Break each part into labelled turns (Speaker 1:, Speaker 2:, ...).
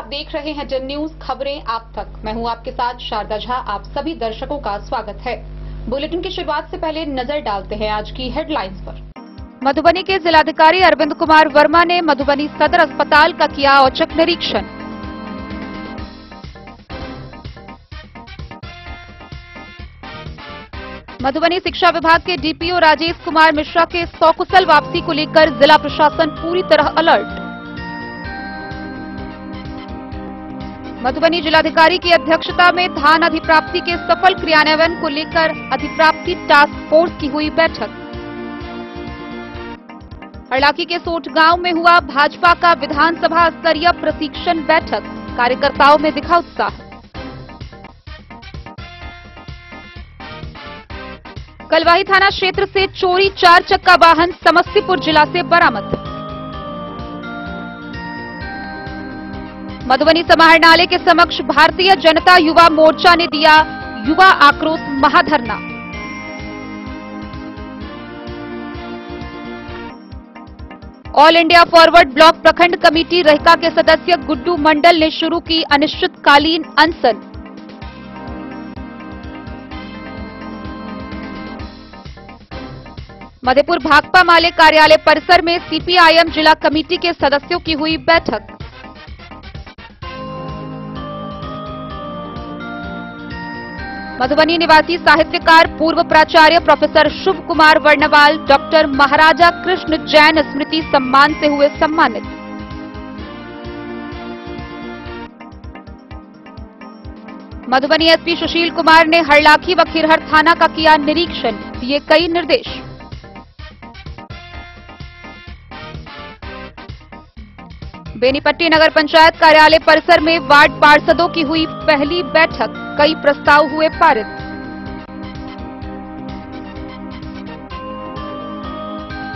Speaker 1: आप देख रहे हैं जन न्यूज खबरें आप तक। मैं हूं आपके साथ शारदा झा। आप सभी दर्शकों का स्वागत है। बुलेटिन की शुरुआत से पहले नजर डालते हैं आज की हेडलाइंस पर। मधुबनी के जिलाधिकारी अरविंद कुमार वर्मा ने मधुबनी सदर अस्पताल का किया औचक निरीक्षण। मधुबनी शिक्षा विभाग के डीपीओ राजेश कुमार मिश्रा के सकुशल वापसी को लेकर जिला प्रशासन पूरी तरह अलर्ट। मधुबनी जिलाधिकारी की अध्यक्षता में धान अधिप्राप्ति के सफल क्रियान्वयन को लेकर अधिप्राप्ति टास्क फोर्स की हुई बैठक। हरलाखी के सोट गांव में हुआ भाजपा का विधानसभा स्तरीय प्रशिक्षण बैठक, कार्यकर्ताओं में दिखा उत्साह। कलवाही थाना क्षेत्र से चोरी 4 चक्का वाहन समस्तीपुर जिला से बरामद। मधुबनी समाहरणालय के समक्ष भारतीय जनता युवा मोर्चा ने दिया युवा आक्रोश महाधरना। ऑल इंडिया फॉरवर्ड ब्लॉक प्रखंड कमेटी रहका के सदस्य गुड्डू मंडल ने शुरू की अनिश्चितकालीन अनशन। मधेपुर भाकपा माले कार्यालय परिसर में सीपीआईएम जिला कमेटी के सदस्यों की हुई बैठक। मधुबनी निवासी साहित्यकार पूर्व प्राचार्य प्रोफेसर शुभ कुमार वर्णवाल डॉक्टर महाराजा कृष्ण जैन स्मृति सम्मान से हुए सम्मानित। मधुबनी एसपी सुशील कुमार ने हरलाखी व खिरहर थाना का किया निरीक्षण, दिए कई निर्देश। बेनीपट्टी नगर पंचायत कार्यालय परिसर में वार्ड पार्षदों की हुई पहली बैठक, कई प्रस्ताव हुए पारित।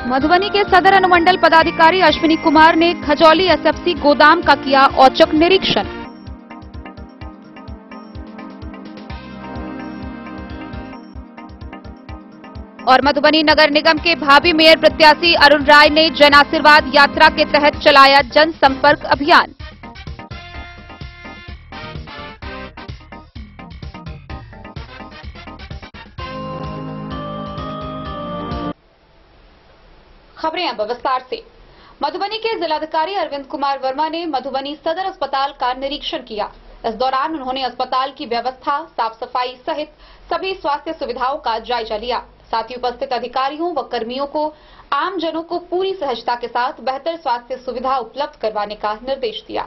Speaker 1: मधुबनी के सदर अनुमंडल पदाधिकारी अश्विनी कुमार ने खजौली एसएफसी गोदाम का किया औचक निरीक्षण। और मधुबनी नगर निगम के भावी मेयर प्रत्याशी अरुण राय ने जन आशीर्वाद यात्रा के तहत चलाया जनसंपर्क अभियान। खबरें अब विस्तार से। मधुबनी के जिलाधिकारी अरविंद कुमार वर्मा ने मधुबनी सदर अस्पताल का निरीक्षण किया। इस दौरान उन्होंने अस्पताल की व्यवस्था, साफ सफाई सहित सभी स्वास्थ्य सुविधाओं का जायजा लिया। साथ ही उपस्थित अधिकारियों व कर्मियों को आम जनों को पूरी सहजता के साथ बेहतर स्वास्थ्य सुविधा उपलब्ध करवाने का निर्देश दिया।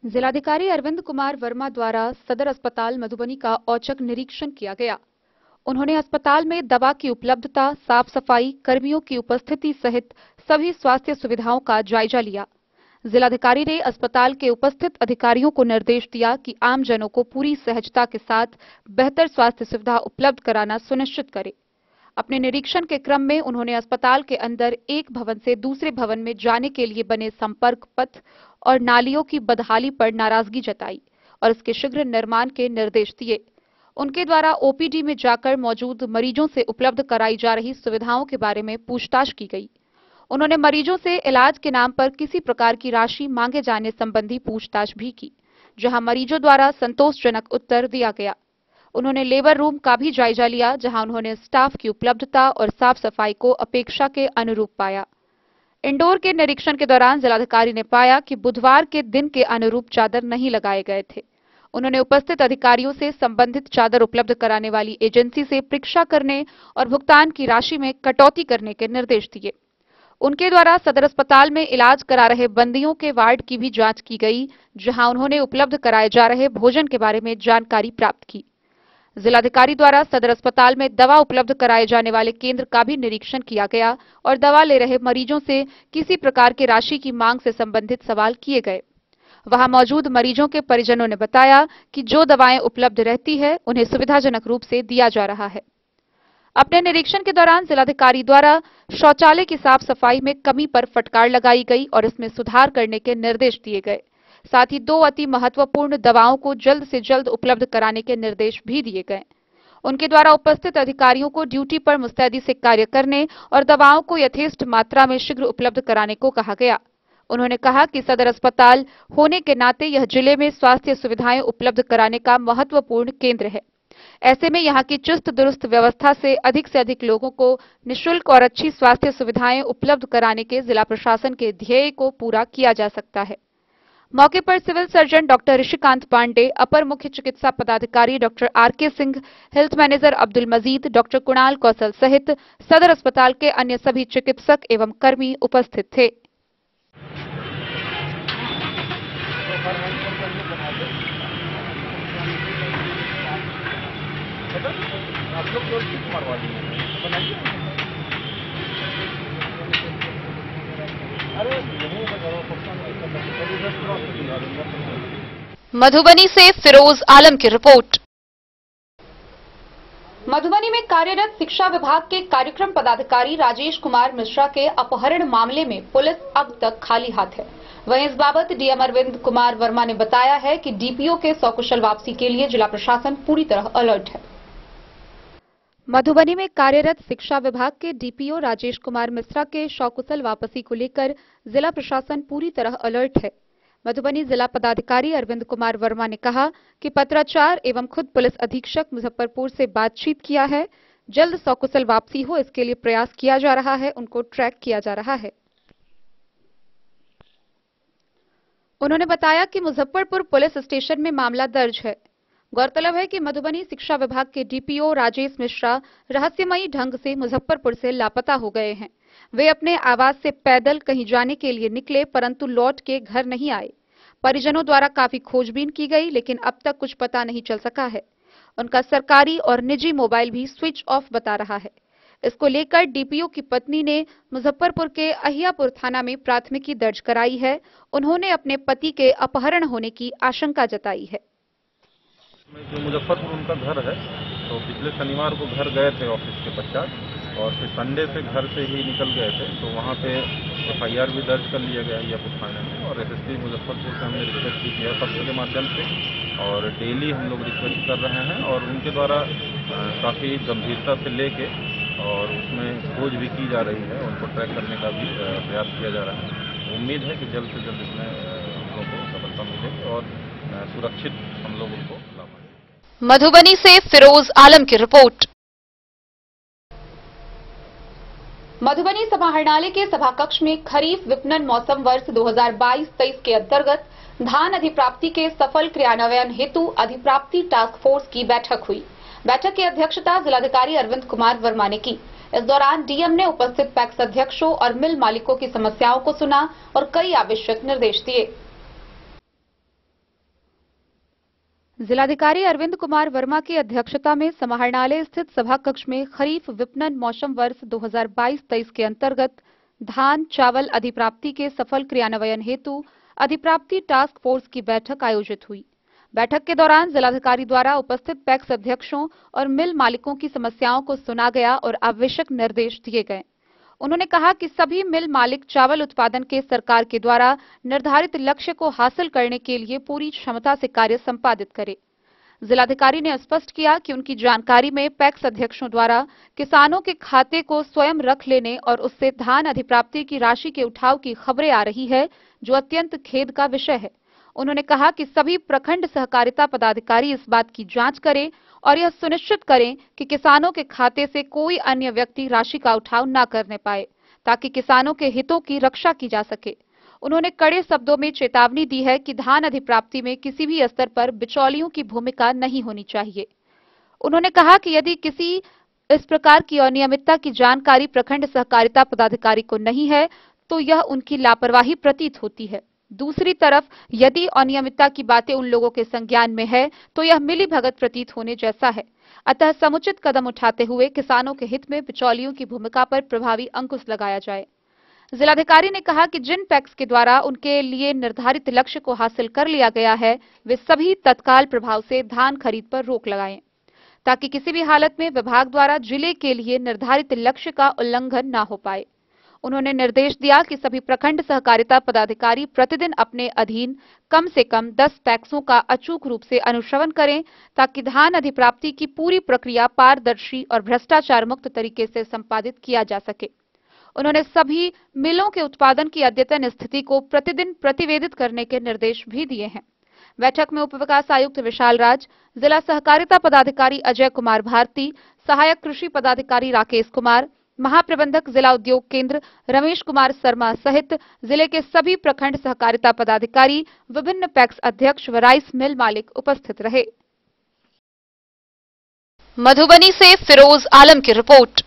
Speaker 1: जिलाधिकारी अरविंद कुमार वर्मा द्वारा सदर अस्पताल मधुबनी का औचक निरीक्षण किया गया। उन्होंने अस्पताल में दवा की उपलब्धता, साफ सफाई, कर्मियों की उपस्थिति सहित सभी स्वास्थ्य सुविधाओं का जायजा लिया। जिलाधिकारी ने अस्पताल के उपस्थित अधिकारियों को निर्देश दिया कि आम जनों को पूरी सहजता के साथ बेहतर स्वास्थ्य सुविधा उपलब्ध कराना सुनिश्चित करें। अपने निरीक्षण के क्रम में उन्होंने अस्पताल के अंदर एक भवन से दूसरे भवन में जाने के लिए बने संपर्क पथ और नालियों की बदहाली पर नाराजगी जताई और इसके शीघ्र निर्माण के निर्देश दिए। उनके द्वारा ओपीडी में जाकर मौजूद मरीजों से उपलब्ध कराई जा रही सुविधाओं के बारे में पूछताछ की गई। उन्होंने मरीजों से इलाज के नाम पर किसी प्रकार की राशि मांगे जाने संबंधी पूछताछ भी की, जहां मरीजों द्वारा संतोषजनक उत्तर दिया गया। उन्होंने लेबर रूम का भी जायजा लिया, जहां उन्होंने स्टाफ की उपलब्धता और साफ सफाई को अपेक्षा के अनुरूप पाया। इंडोर के निरीक्षण के दौरान जिलाधिकारी ने पाया कि बुधवार के दिन के अनुरूप चादर नहीं लगाए गए थे। उन्होंने उपस्थित अधिकारियों से संबंधित चादर उपलब्ध कराने वाली एजेंसी से परीक्षा करने और भुगतान की राशि में कटौती करने के निर्देश दिए। उनके द्वारा सदर अस्पताल में इलाज करा रहे बंदियों के वार्ड की भी जांच की गई, जहां उन्होंने उपलब्ध कराए जा रहे भोजन के बारे में जानकारी प्राप्त की। जिलाधिकारी द्वारा सदर अस्पताल में दवा उपलब्ध कराए जाने वाले केंद्र का भी निरीक्षण किया गया और दवा ले रहे मरीजों से किसी प्रकार की राशि की मांग से संबंधित सवाल किए गए। वहां मौजूद मरीजों के परिजनों ने बताया कि जो दवाएं उपलब्ध रहती है उन्हें सुविधाजनक रूप से दिया जा रहा है। अपने निरीक्षण के दौरान जिलाधिकारी द्वारा शौचालय की साफ सफाई में कमी पर फटकार लगाई गई और इसमें सुधार करने के निर्देश दिए गए। साथ ही 2 अति महत्वपूर्ण दवाओं को जल्द से जल्द उपलब्ध कराने के निर्देश भी दिए गए। उनके द्वारा उपस्थित अधिकारियों को ड्यूटी पर मुस्तैदी से कार्य करने और दवाओं को यथेष्ट मात्रा में शीघ्र उपलब्ध कराने को कहा गया। उन्होंने कहा कि सदर अस्पताल होने के नाते यह जिले में स्वास्थ्य सुविधाएं उपलब्ध कराने का महत्वपूर्ण केंद्र है। ऐसे में यहां की चुस्त दुरुस्त व्यवस्था से अधिक लोगों को निःशुल्क और अच्छी स्वास्थ्य सुविधाएं उपलब्ध कराने के जिला प्रशासन के ध्येय को पूरा किया जा सकता है। मौके पर civil surgeon doctor Rishikant Pandey, अपर मुख्य चिकित्सा पदाधिकारी doctor R K. Singh, health manager Abdul Majid, doctor Kunal Kaushal सहित सदर अस्पताल के अन्य सभी चिकित्सक एवं कर्मी उपस्थित थे। मधुबनी से फिरोज आलम की रिपोर्ट। मधुबनी में कार्यरत शिक्षा विभाग के कार्यक्रम पदाधिकारी राजेश कुमार मिश्रा के अपहरण मामले में पुलिस अब तक खाली हाथ है। वहीं इस बाबत डीएम अरविंद कुमार वर्मा ने बताया है कि डीपीओ के सकुशल वापसी के लिए जिला प्रशासन पूरी तरह अलर्ट है। मधुबनी में कार्यरत शिक्षा विभाग के डीपीओ राजेश कुमार मिश्रा के सकुशल वापसी को लेकर जिला प्रशासन पूरी तरह अलर्ट है। मधुबनी जिला पदाधिकारी अरविंद कुमार वर्मा ने कहा कि पत्राचार एवं खुद पुलिस अधीक्षक मुजफ्फरपुर से बातचीत किया है। जल्द सकुशल वापसी हो इसके लिए प्रयास किया जा रहा है, उनको ट्रैक किया जा रहा है। उन्होंने बताया कि मुजफ्फरपुर पुलिस स्टेशन में मामला दर्ज है। गौरतलब है कि मधुबनी शिक्षा विभाग के डीपीओ राजेश मिश्रा रहस्यमयी ढंग से मुजफ्फरपुर से लापता हो गए हैं। वे अपने आवास से पैदल कहीं जाने के लिए निकले, परंतु लौट के घर नहीं आए। परिजनों द्वारा काफी खोजबीन की गई, लेकिन अब तक कुछ पता नहीं चल सका है। उनका सरकारी और निजी मोबाइल भी स्विच ऑफ बता रहा है। इसको लेकर डीपीओ की पत्नी ने मुजफ्फरपुर के अहियापुर थाना में प्राथमिकी दर्ज कराई है। उन्होंने अपने पति के अपहरण होने की आशंका जताई है।
Speaker 2: जो मुजफ्फरपुर उनका घर है, तो पिछले शनिवार को घर गए थे ऑफिस के पश्चात, और फिर संडे से घर से ही निकल गए थे। तो वहाँ पे एफआईआर भी दर्ज कर लिया गया अहियापुर थाने में, और एसएसपी मुजफ्फरपुर से हमने रिक्वेस्ट की है पत्र के माध्यम से, और डेली हम लोग रिक्वेस्ट कर रहे हैं, और उनके द्वारा काफ़ी गंभीरता से लेके और उसमें खोज भी की जा रही है, उनको ट्रैक करने का भी प्रयास किया जा रहा है। उम्मीद है कि जल्द से जल्द इसमें हम लोग को सफलता मिलेगी और सुरक्षित हम लोग उनको ला पाएंगे।
Speaker 1: मधुबनी से फिरोज आलम की रिपोर्ट। मधुबनी समाहरणालय के सभाकक्ष में खरीफ विपणन मौसम वर्ष 2022-23 के अंतर्गत धान अधिप्राप्ति के सफल क्रियान्वयन हेतु अधिप्राप्ति टास्क फोर्स की बैठक हुई। बैठक की अध्यक्षता जिलाधिकारी अरविंद कुमार वर्मा ने की। इस दौरान डीएम ने उपस्थित पैक्स अध्यक्षों और मिल मालिकों की समस्याओं को सुना और कई आवश्यक निर्देश दिए। जिलाधिकारी अरविंद कुमार वर्मा की अध्यक्षता में समाहरणालय स्थित सभा कक्ष में खरीफ विपणन मौसम वर्ष 2022-23 के अंतर्गत धान चावल अधिप्राप्ति के सफल क्रियान्वयन हेतु अधिप्राप्ति टास्क फोर्स की बैठक आयोजित हुई। बैठक के दौरान जिलाधिकारी द्वारा उपस्थित पैक्स अध्यक्षों और मिल मालिकों की समस्याओं को सुना गया और आवश्यक निर्देश दिए गए। उन्होंने कहा कि सभी मिल मालिक चावल उत्पादन के सरकार के द्वारा निर्धारित लक्ष्य को हासिल करने के लिए पूरी क्षमता से कार्य संपादित करें। जिलाधिकारी ने स्पष्ट किया कि उनकी जानकारी में पैक्स अध्यक्षों द्वारा किसानों के खाते को स्वयं रख लेने और उससे धान अधिप्राप्ति की राशि के उठाव की खबरें आ रही है, जो अत्यंत खेद का विषय है। उन्होंने कहा कि सभी प्रखंड सहकारिता पदाधिकारी इस बात की जांच करें और यह सुनिश्चित करें कि किसानों के खाते से कोई अन्य व्यक्ति राशि का उठाव न करने पाए, ताकि किसानों के हितों की रक्षा की जा सके। उन्होंने कड़े शब्दों में चेतावनी दी है कि धान अधिप्राप्ति में किसी भी स्तर पर बिचौलियों की भूमिका नहीं होनी चाहिए। उन्होंने कहा कि यदि किसी इस प्रकार की अनियमितता की जानकारी प्रखंड सहकारिता पदाधिकारी को नहीं है, तो यह उनकी लापरवाही प्रतीत होती है। दूसरी तरफ यदि अनियमितता की बातें उन लोगों के संज्ञान में है, तो यह मिलीभगत प्रतीत होने जैसा है। अतः समुचित कदम उठाते हुए किसानों के हित में बिचौलियों की भूमिका पर प्रभावी अंकुश लगाया जाए। जिलाधिकारी ने कहा कि जिन पैक्स के द्वारा उनके लिए निर्धारित लक्ष्य को हासिल कर लिया गया है, वे सभी तत्काल प्रभाव से धान खरीद पर रोक लगाएं, ताकि किसी भी हालत में विभाग द्वारा जिले के लिए निर्धारित लक्ष्य का उल्लंघन न हो पाए। उन्होंने निर्देश दिया कि सभी प्रखंड सहकारिता पदाधिकारी प्रतिदिन अपने अधीन कम से कम 10 पैक्सों का अचूक रूप से अनुश्रवण करें, ताकि धान अधिप्राप्ति की पूरी प्रक्रिया पारदर्शी और भ्रष्टाचार मुक्त तरीके से संपादित किया जा सके। उन्होंने सभी मिलों के उत्पादन की अद्यतन स्थिति को प्रतिदिन प्रतिवेदित करने के निर्देश भी दिए हैं। बैठक में उप विकास आयुक्त विशाल राज, जिला सहकारिता पदाधिकारी अजय कुमार भारती, सहायक कृषि पदाधिकारी राकेश कुमार, महाप्रबंधक जिला उद्योग केंद्र रमेश कुमार शर्मा सहित जिले के सभी प्रखंड सहकारिता पदाधिकारी, विभिन्न पैक्स अध्यक्ष व राइस मिल मालिक उपस्थित रहे। मधुबनी से फिरोज आलम की रिपोर्ट।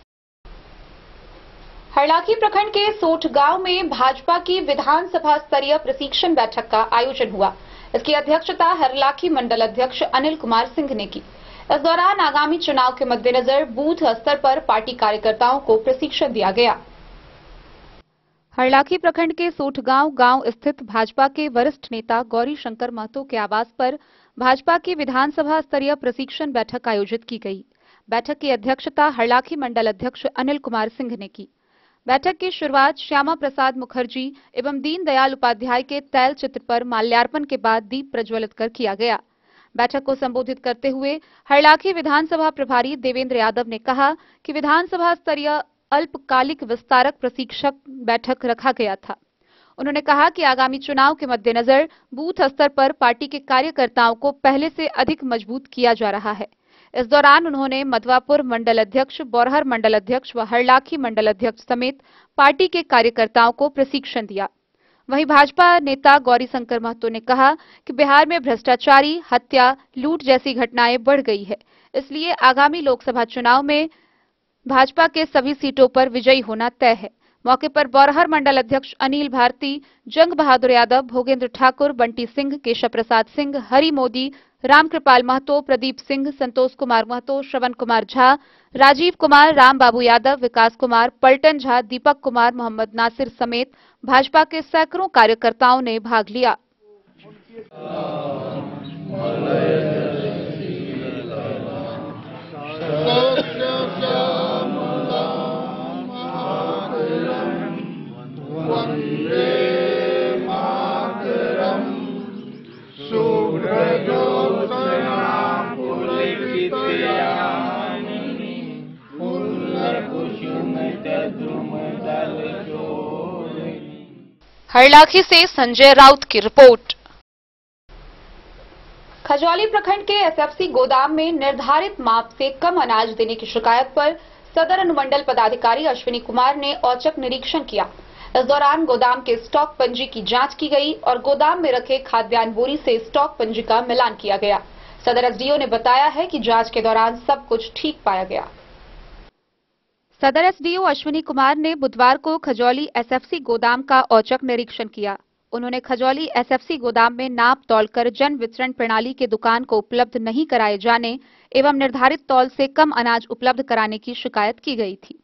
Speaker 1: हरलाखी प्रखंड के सोठ गांव में भाजपा की विधानसभा स्तरीय प्रशिक्षण बैठक का आयोजन हुआ। इसकी अध्यक्षता हरलाखी मंडल अध्यक्ष अनिल कुमार सिंह ने की। इस दौरान आगामी चुनाव के मद्देनजर बूथ स्तर पर पार्टी कार्यकर्ताओं को प्रशिक्षण दिया गया। हरलाखी प्रखंड के सोठगांव गांव स्थित भाजपा के वरिष्ठ नेता गौरी शंकर महतो के आवास पर भाजपा की विधानसभा स्तरीय प्रशिक्षण बैठक आयोजित की गई। बैठक की अध्यक्षता हरलाखी मंडल अध्यक्ष अनिल कुमार सिंह ने की। बैठक की शुरुआत श्यामा प्रसाद मुखर्जी एवं दीनदयाल उपाध्याय के तैल चित्र पर माल्यार्पण के बाद दीप प्रज्वलित कर किया गया। बैठक को संबोधित करते हुए हरलाखी विधानसभा प्रभारी देवेंद्र यादव ने कहा कि विधानसभा स्तरीय अल्पकालिक विस्तारक प्रशिक्षक बैठक रखा गया था। उन्होंने कहा कि आगामी चुनाव के मद्देनजर बूथ स्तर पर पार्टी के कार्यकर्ताओं को पहले से अधिक मजबूत किया जा रहा है। इस दौरान उन्होंने मधवापुर मंडल अध्यक्ष, बौरहर मंडल अध्यक्ष व हरलाखी मंडल अध्यक्ष समेत पार्टी के कार्यकर्ताओं को प्रशिक्षण दिया। वहीं भाजपा नेता गौरी शंकर महतो ने कहा कि बिहार में भ्रष्टाचारी, हत्या, लूट जैसी घटनाएं बढ़ गई है, इसलिए आगामी लोकसभा चुनाव में भाजपा के सभी सीटों पर विजयी होना तय है। मौके पर बौरहर मंडल अध्यक्ष अनिल भारती, जंग बहादुर यादव, भोगेंद्र ठाकुर, बंटी सिंह, केशव प्रसाद सिंह, हरि मोदी, रामकृपाल महतो, प्रदीप सिंह, संतोष कुमार महतो, श्रवण कुमार झा, राजीव कुमार, राम बाबू यादव, विकास कुमार, पलटन झा, दीपक कुमार, मोहम्मद नासिर समेत भाजपा के सैकड़ों कार्यकर्ताओं ने भाग लिया। हरलाखी से संजय राउत की रिपोर्ट। खजौली प्रखंड के एसएफसी गोदाम में निर्धारित माप से कम अनाज देने की शिकायत पर सदर अनुमंडल पदाधिकारी अश्विनी कुमार ने औचक निरीक्षण किया। इस दौरान गोदाम के स्टॉक पंजी की जांच की गई और गोदाम में रखे खाद्यान्न बोरी से स्टॉक पंजी का मिलान किया गया। सदर एसडीओ ने बताया है कि जांच के दौरान सब कुछ ठीक पाया गया। सदर एसडीओ अश्विनी कुमार ने बुधवार को खजौली एसएफसी गोदाम का औचक निरीक्षण किया। उन्होंने खजौली एसएफसी गोदाम में नाप तौलकर जन वितरण प्रणाली के दुकान को उपलब्ध नहीं कराए जाने एवं निर्धारित तौल से कम अनाज उपलब्ध कराने की शिकायत की गई थी।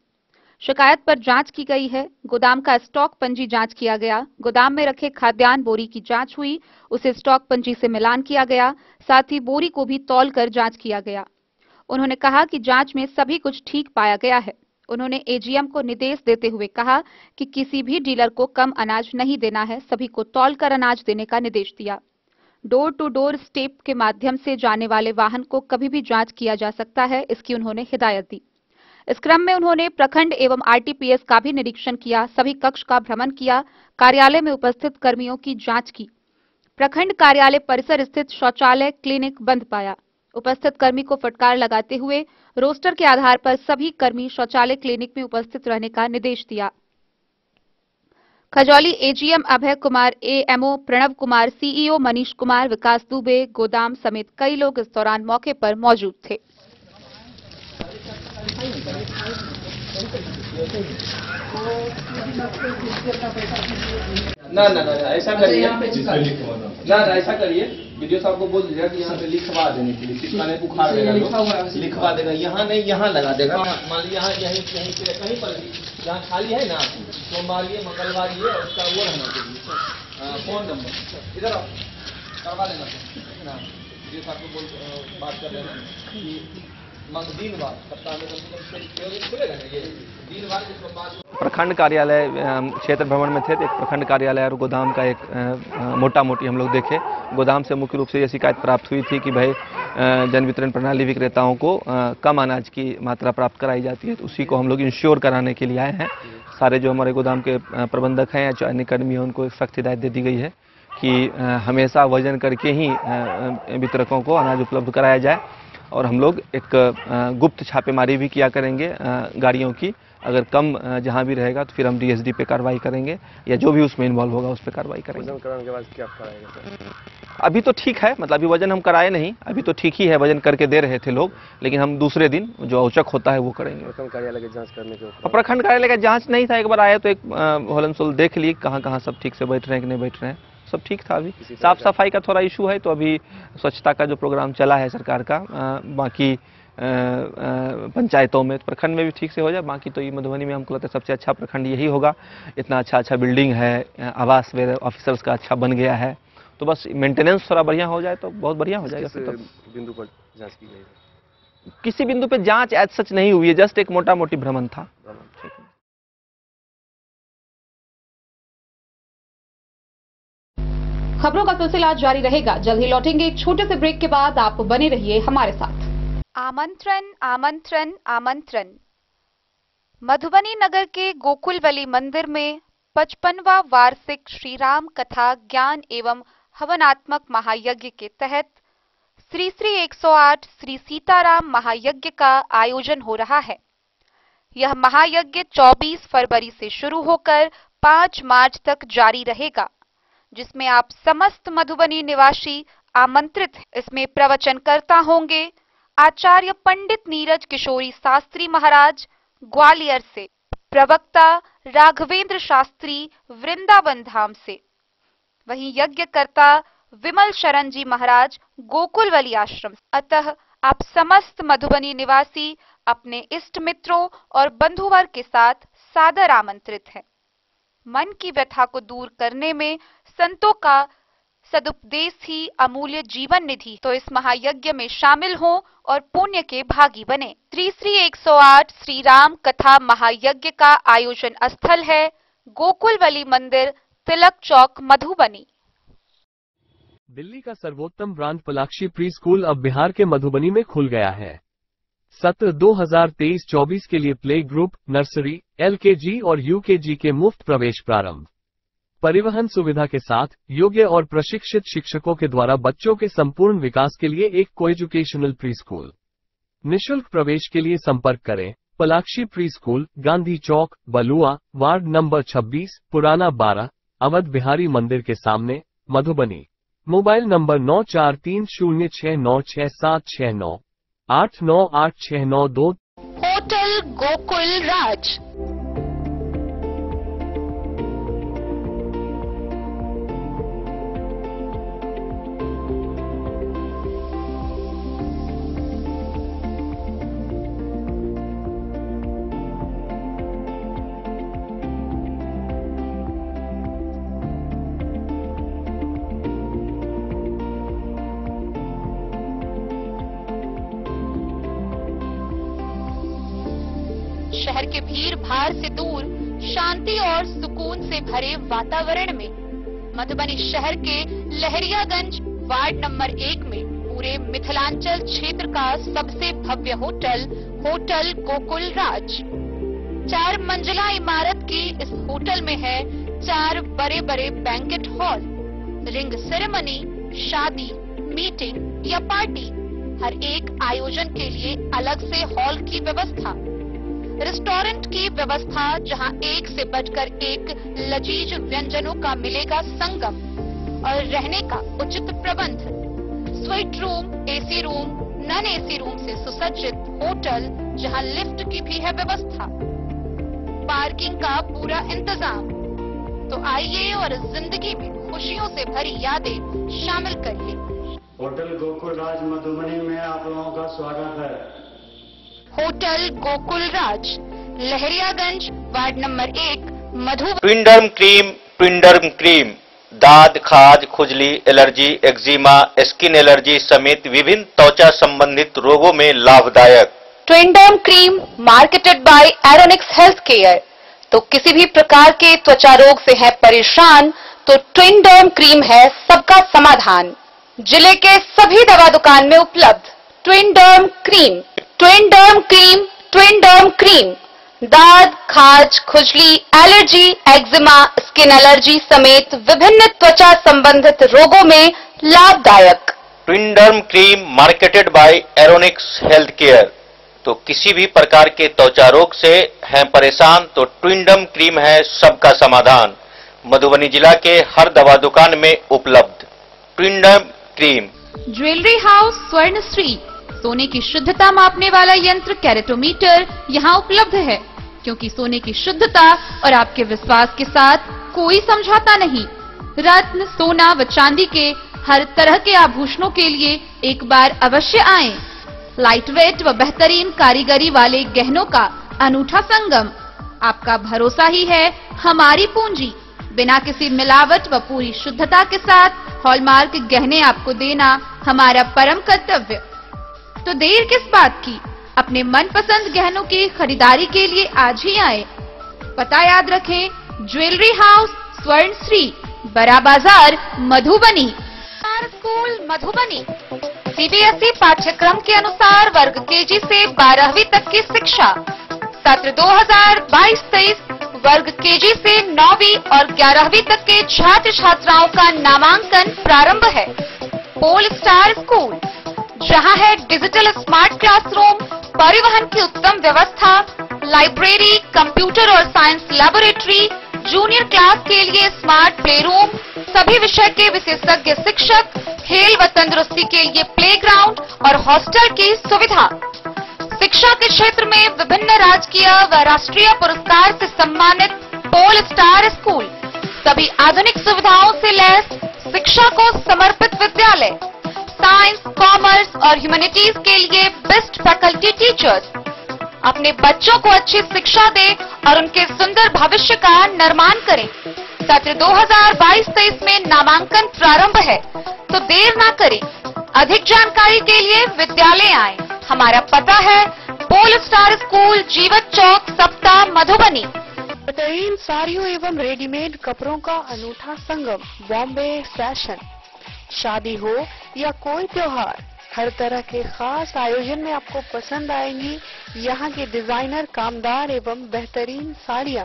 Speaker 1: शिकायत पर जांच की गई है। गोदाम का स्टॉक पंजी जांच किया गया। गोदाम में रखे खाद्यान्न बोरी की जांच हुई, उसे स्टॉक पंजी से मिलान किया गया, साथ ही बोरी को भी तौल कर जांच किया गया। उन्होंने कहा कि जांच में सभी कुछ ठीक पाया गया है। उन्होंने एजीएम को निर्देश देते हुए कहा कि किसी भी डीलर को कम अनाज नहीं देना है, सभी को तौलकर अनाज देने का निर्देश दिया। डोर टू डोर स्टेप के माध्यम से जाने वाले वाहन को कभी भी जांच किया जा सकता है, इसकी उन्होंने हिदायत दी। इस क्रम में उन्होंने प्रखंड एवं आरटीपीएस का भी निरीक्षण किया, सभी कक्ष का भ्रमण किया, कार्यालय में उपस्थित कर्मियों की जांच की। प्रखंड कार्यालय परिसर स्थित शौचालय क्लिनिक बंद पाया। उपस्थित कर्मी को फटकार लगाते हुए रोस्टर के आधार पर सभी कर्मी शौचालय क्लिनिक में उपस्थित रहने का निर्देश दिया। Khajauli AGM Abhay Kumar, AMO Pranav Kumar, CEO Manish Kumar, विकास दुबे, गोदाम समेत कई लोग इस दौरान मौके पर मौजूद थे।
Speaker 3: ना ऐसा करिए, ना ऐसा करिए, वीडियो साहब को बोल दीजिएगा कि यहाँ पे लिखवा देने के लिए, चिपकाने बुखार देगा, लिखवा देगा। यहाँ नहीं, यहाँ लगा देगा। मान लीजिए यहाँ यहीं पे कहीं पर जहाँ खाली है ना, सोमवार ये मंगलवार ये उसका वो रहना चाहिए फोन नंबर। इधर आओ, करवा लेना। वीडियो साहब को बात कर लेना कि दिन बाद सप्ताह में कम से कम खुलेगा ना ये दिन बाद के सोमवार।
Speaker 4: प्रखंड कार्यालय क्षेत्र भ्रमण में थे तो एक प्रखंड कार्यालय और गोदाम का एक मोटा मोटी हम लोग देखे। गोदाम से मुख्य रूप से ये शिकायत प्राप्त हुई थी कि भाई जन वितरण प्रणाली विक्रेताओं को कम अनाज की मात्रा प्राप्त कराई जाती है, तो उसी को हम लोग इंश्योर कराने के लिए आए हैं। सारे जो हमारे गोदाम के प्रबंधक हैं या जो अन्य कर्मी हैं उनको एक सख्त हिदायत दे दी गई है कि हमेशा वजन करके ही वितरकों को अनाज उपलब्ध कराया जाए। और हम लोग एक गुप्त छापेमारी भी किया करेंगे गाड़ियों की। अगर कम जहां भी रहेगा तो फिर हम डीएसडी पे कार्रवाई करेंगे या जो भी उसमें इन्वॉल्व होगा उस पर कार्रवाई करेंगे।
Speaker 5: वजन कराने के बाद क्या कराएंगे सर?
Speaker 4: अभी तो ठीक है, मतलब अभी वजन हम कराए नहीं, अभी तो ठीक ही है, वजन करके दे रहे थे लोग, लेकिन हम दूसरे दिन जो औचक होता है वो करेंगे।
Speaker 5: प्रखंड कार्यालय की जांच करने के ऊपर
Speaker 4: प्रखंड कार्यालय का जांच नहीं था, एक बार आए तो एक होलनसोल देख लिए कहाँ सब ठीक से बैठ रहे हैं कि नहीं बैठ रहे हैं, सब ठीक था। अभी साफ सफाई का थोड़ा इशू है, तो अभी स्वच्छता का जो प्रोग्राम चला है सरकार का, बाकी पंचायतों में प्रखंड में भी ठीक से हो जाए। बाकी तो ये मधुबनी में हमको लगता है सबसे अच्छा प्रखंड यही होगा। इतना अच्छा बिल्डिंग है, आवास ऑफिसर्स का अच्छा बन गया है, तो बस मेंटेनेंस थोड़ा बढ़िया हो जाए तो बहुत बढ़िया हो जाएगा। फिर तो
Speaker 5: बिंदु पर जांच की गई है?
Speaker 4: किसी बिंदु पे जांच एज सच नहीं हुई है, जस्ट एक मोटा मोटी भ्रमण था।
Speaker 1: खबरों का सिलसिला जारी रहेगा, जल्द ही लौटेंगे एक छोटे से ब्रेक के बाद। आप बने रहिए हमारे साथ। आमंत्रण आमंत्रण आमंत्रण। मधुबनी नगर के गोकुलवली मंदिर में 55वां वार्षिक श्री राम कथा ज्ञान एवं हवनात्मक महायज्ञ के तहत श्री 108 श्री सीताराम महायज्ञ का आयोजन हो रहा है। यह महायज्ञ 24 फरवरी से शुरू होकर 5 मार्च तक जारी रहेगा, जिसमें आप समस्त मधुबनी निवासी आमंत्रित हैं। इसमें प्रवचनकर्ता होंगे आचार्य पंडित नीरज किशोरी शास्त्री महाराज ग्वालियर से, प्रवक्ता राघवेंद्र शास्त्री वृंदावन धाम से, वहीं यज्ञकर्ता विमल शरण जी महाराज गोकुलवली आश्रम। अतः आप समस्त मधुबनी निवासी अपने इष्ट मित्रों और बंधुवर्ग के साथ सादर आमंत्रित हैं। मन की व्यथा को दूर करने में संतों का सदुपदेश ही अमूल्य जीवन निधि, तो इस महायज्ञ में शामिल हों और पुण्य के भागी बने। श्री 108 श्री राम कथा महायज्ञ का आयोजन स्थल है गोकुलवली मंदिर, तिलक चौक, मधुबनी।
Speaker 6: दिल्ली का सर्वोत्तम ब्रांड पलाक्षी प्री स्कूल अब बिहार के मधुबनी में खुल गया है। सत्र 2023-24 के लिए प्ले ग्रुप, नर्सरी, LKG और UKG के मुफ्त प्रवेश प्रारंभ। परिवहन सुविधा के साथ योग्य और प्रशिक्षित शिक्षकों के द्वारा बच्चों के संपूर्ण विकास के लिए एक कोएजुकेशनल प्री स्कूल। निःशुल्क प्रवेश के लिए संपर्क करें Palakshi pre school, Gandhi Chowk, Balua, ward number 26, पुराना 12, अवध बिहारी मंदिर के सामने, Madhubani. Mobile number 9430696769 898692।
Speaker 1: Hotel Gokul Raj. शहर के भीड़ भाड़ से दूर शांति और सुकून से भरे वातावरण में मधुबनी शहर के लहरियागंज वार्ड नंबर 1 में पूरे मिथिलांचल क्षेत्र का सबसे भव्य होटल, होटल गोकुल राज। 4 मंजिला इमारत की इस होटल में है 4 बड़े बड़े बैंकेट हॉल, रिंग सेरेमनी, शादी, मीटिंग या पार्टी, हर एक आयोजन के लिए अलग से हॉल की व्यवस्था, रेस्टोरेंट की व्यवस्था जहां एक से बढ़कर एक लजीज व्यंजनों का मिलेगा संगम, और रहने का उचित प्रबंध, suite room, AC room, non AC room से सुसज्जित होटल जहां लिफ्ट की भी है व्यवस्था, पार्किंग का पूरा इंतजाम। तो आइए और जिंदगी में खुशियों से भरी यादें शामिल करिए।
Speaker 7: होटल गोकुल राज मधुबनी में आप लोगों का स्वागत है।
Speaker 1: होटल गोकुल राज, Lahariaganj ward number 1, Madhubani.
Speaker 8: ट्विंडर्म cream दाद, खाज, खुजली, एलर्जी, एक्जिमा, स्किन एलर्जी समेत विभिन्न त्वचा संबंधित रोगों में लाभदायक।
Speaker 1: Twinderm cream marketed by Aronix health care. तो किसी भी प्रकार के त्वचा रोग से है परेशान तो ट्विंडर्म क्रीम है सबका समाधान। जिले के सभी दवा दुकान में उपलब्ध ट्विंडर्म क्रीम। ट्विंडर्म क्रीम, ट्विंडर्म क्रीम दाद, खाज, खुजली, एलर्जी, एक्जिमा, स्किन एलर्जी समेत विभिन्न त्वचा संबंधित रोगों में लाभदायक।
Speaker 8: Twinderm cream marketed by Aronix health care. तो किसी भी प्रकार के त्वचा रोग से हैं परेशान तो ट्विंडर्म क्रीम है सबका समाधान। मधुबनी जिला के हर दवा दुकान में उपलब्ध ट्विंडर्म क्रीम।
Speaker 1: ज्वेलरी हाउस स्वर्णश्री, सोने की शुद्धता मापने वाला यंत्र कैरेटोमीटर यहाँ उपलब्ध है, क्योंकि सोने की शुद्धता और आपके विश्वास के साथ कोई समझौता नहीं। रत्न, सोना व चांदी के हर तरह के आभूषणों के लिए एक बार अवश्य आएं। लाइट वेट व बेहतरीन कारीगरी वाले गहनों का अनूठा संगम। आपका भरोसा ही है हमारी पूंजी। बिना किसी मिलावट व पूरी शुद्धता के साथ हॉलमार्क गहने आपको देना हमारा परम कर्तव्य। तो देर किस बात की, अपने मनपसंद गहनों की खरीदारी के लिए आज ही आए। पता याद रखें, ज्वेलरी हाउस स्वर्णश्री, बड़ा बाजार, मधुबनी। स्कूल मधुबनी सीबीएसई पाठ्यक्रम के अनुसार वर्ग केजी से 12वीं तक की शिक्षा। सत्र 2022-23 वर्ग केजी से 9वीं और 11वीं तक के छात्र छात्राओं का नामांकन प्रारंभ है। पोल स्टार स्कूल, जहां है डिजिटल स्मार्ट क्लासरूम, परिवहन की उत्तम व्यवस्था, लाइब्रेरी, कंप्यूटर और साइंस लैबोरेटरी, जूनियर क्लास के लिए स्मार्ट प्ले रूम, सभी विषय के विशेषज्ञ शिक्षक, खेल व तंदुरुस्ती के लिए प्लेग्राउंड और हॉस्टल की सुविधा। शिक्षा के क्षेत्र में विभिन्न राजकीय व राष्ट्रीय पुरस्कार से सम्मानित पोल स्टार स्कूल, सभी आधुनिक सुविधाओं से लैस शिक्षा को समर्पित विद्यालय। साइंस, कॉमर्स और ह्यूमैनिटीज के लिए बेस्ट फैकल्टी टीचर्स। अपने बच्चों को अच्छी शिक्षा दें और उनके सुंदर भविष्य का निर्माण करें। सत्र 2022-23 में नामांकन प्रारंभ है, तो देर ना करें। अधिक जानकारी के लिए विद्यालय आएं। हमारा पता है पोल स्टार स्कूल, जीवत चौक, सप्ताह, मधुबनी।
Speaker 9: बेहतरीन साड़ियों एवं रेडीमेड कपड़ों का अनूठा संगम, बॉम्बे फैशन। शादी हो या कोई त्योहार, हर तरह के खास आयोजन में आपको पसंद आएंगी यहाँ के डिजाइनर, कामदार एवं बेहतरीन साड़ियाँ।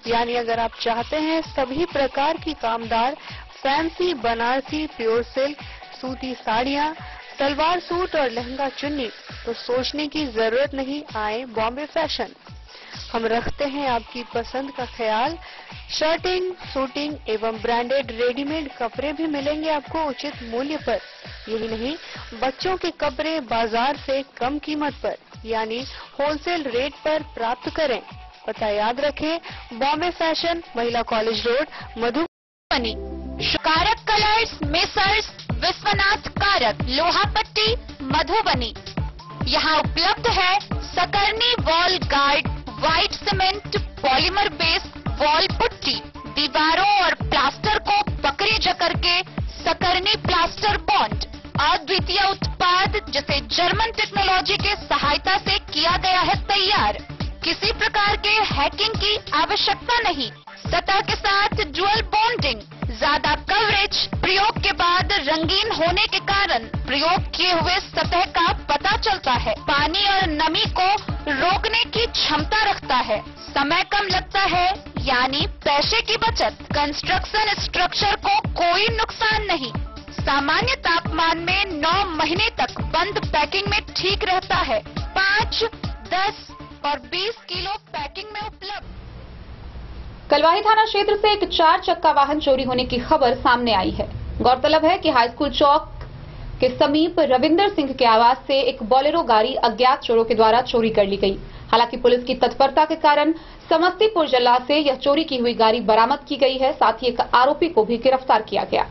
Speaker 9: यानी अगर आप चाहते हैं सभी प्रकार की कामदार, फैंसी, बनारसी, प्योर सिल्क, सूती साड़ियाँ, सलवार सूट और लहंगा चुन्नी, तो सोचने की जरूरत नहीं, आए बॉम्बे फैशन। हम रखते हैं आपकी पसंद का ख्याल। शर्टिंग, सूटिंग एवं ब्रांडेड रेडीमेड कपड़े भी मिलेंगे आपको उचित मूल्य पर। यही नहीं, बच्चों के कपड़े बाजार से कम कीमत पर यानी होलसेल रेट पर प्राप्त करें। पता याद रखें, बॉम्बे फैशन, महिला कॉलेज रोड, मधुबनी।
Speaker 1: कारक कलर्स, मेसर्स विश्वनाथ कारक, लोहापट्टी, मधुबनी। यहाँ उपलब्ध है सकरनी wall guard, white cement, polymer base wall putty. दीवारों और प्लास्टर को पकड़े जकड़ के सकरनी प्लास्टर बॉन्ड, अद्वितीय उत्पाद जिसे जर्मन टेक्नोलॉजी के सहायता से किया गया है तैयार। किसी प्रकार के हैकिंग की आवश्यकता नहीं। सतह के साथ डुअल बॉन्डिंग, ज्यादा कवरेज, प्रयोग के बाद रंगीन होने के कारण प्रयोग किए हुए सतह का पता चलता है। पानी और नमी को रोकने की क्षमता रखता है। समय कम लगता है, यानी पैसे की बचत। कंस्ट्रक्शन स्ट्रक्चर को कोई नुकसान नहीं। सामान्य तापमान में 9 महीने तक बंद पैकिंग में ठीक रहता है। 5, 10 और 20 किलो पैकिंग में उपलब्ध। कलवाही थाना क्षेत्र से एक 4 चक्का वाहन चोरी होने की खबर सामने आई है। गौरतलब है कि हाई स्कूल चौक के समीप रविंदर सिंह के आवास से एक बोलेरो गाड़ी अज्ञात चोरों के द्वारा चोरी कर ली गई। हालांकि पुलिस की तत्परता के कारण समस्तीपुर जिला से यह चोरी की हुई गाड़ी बरामद की गई है। साथ ही एक आरोपी को भी गिरफ्तार किया गया।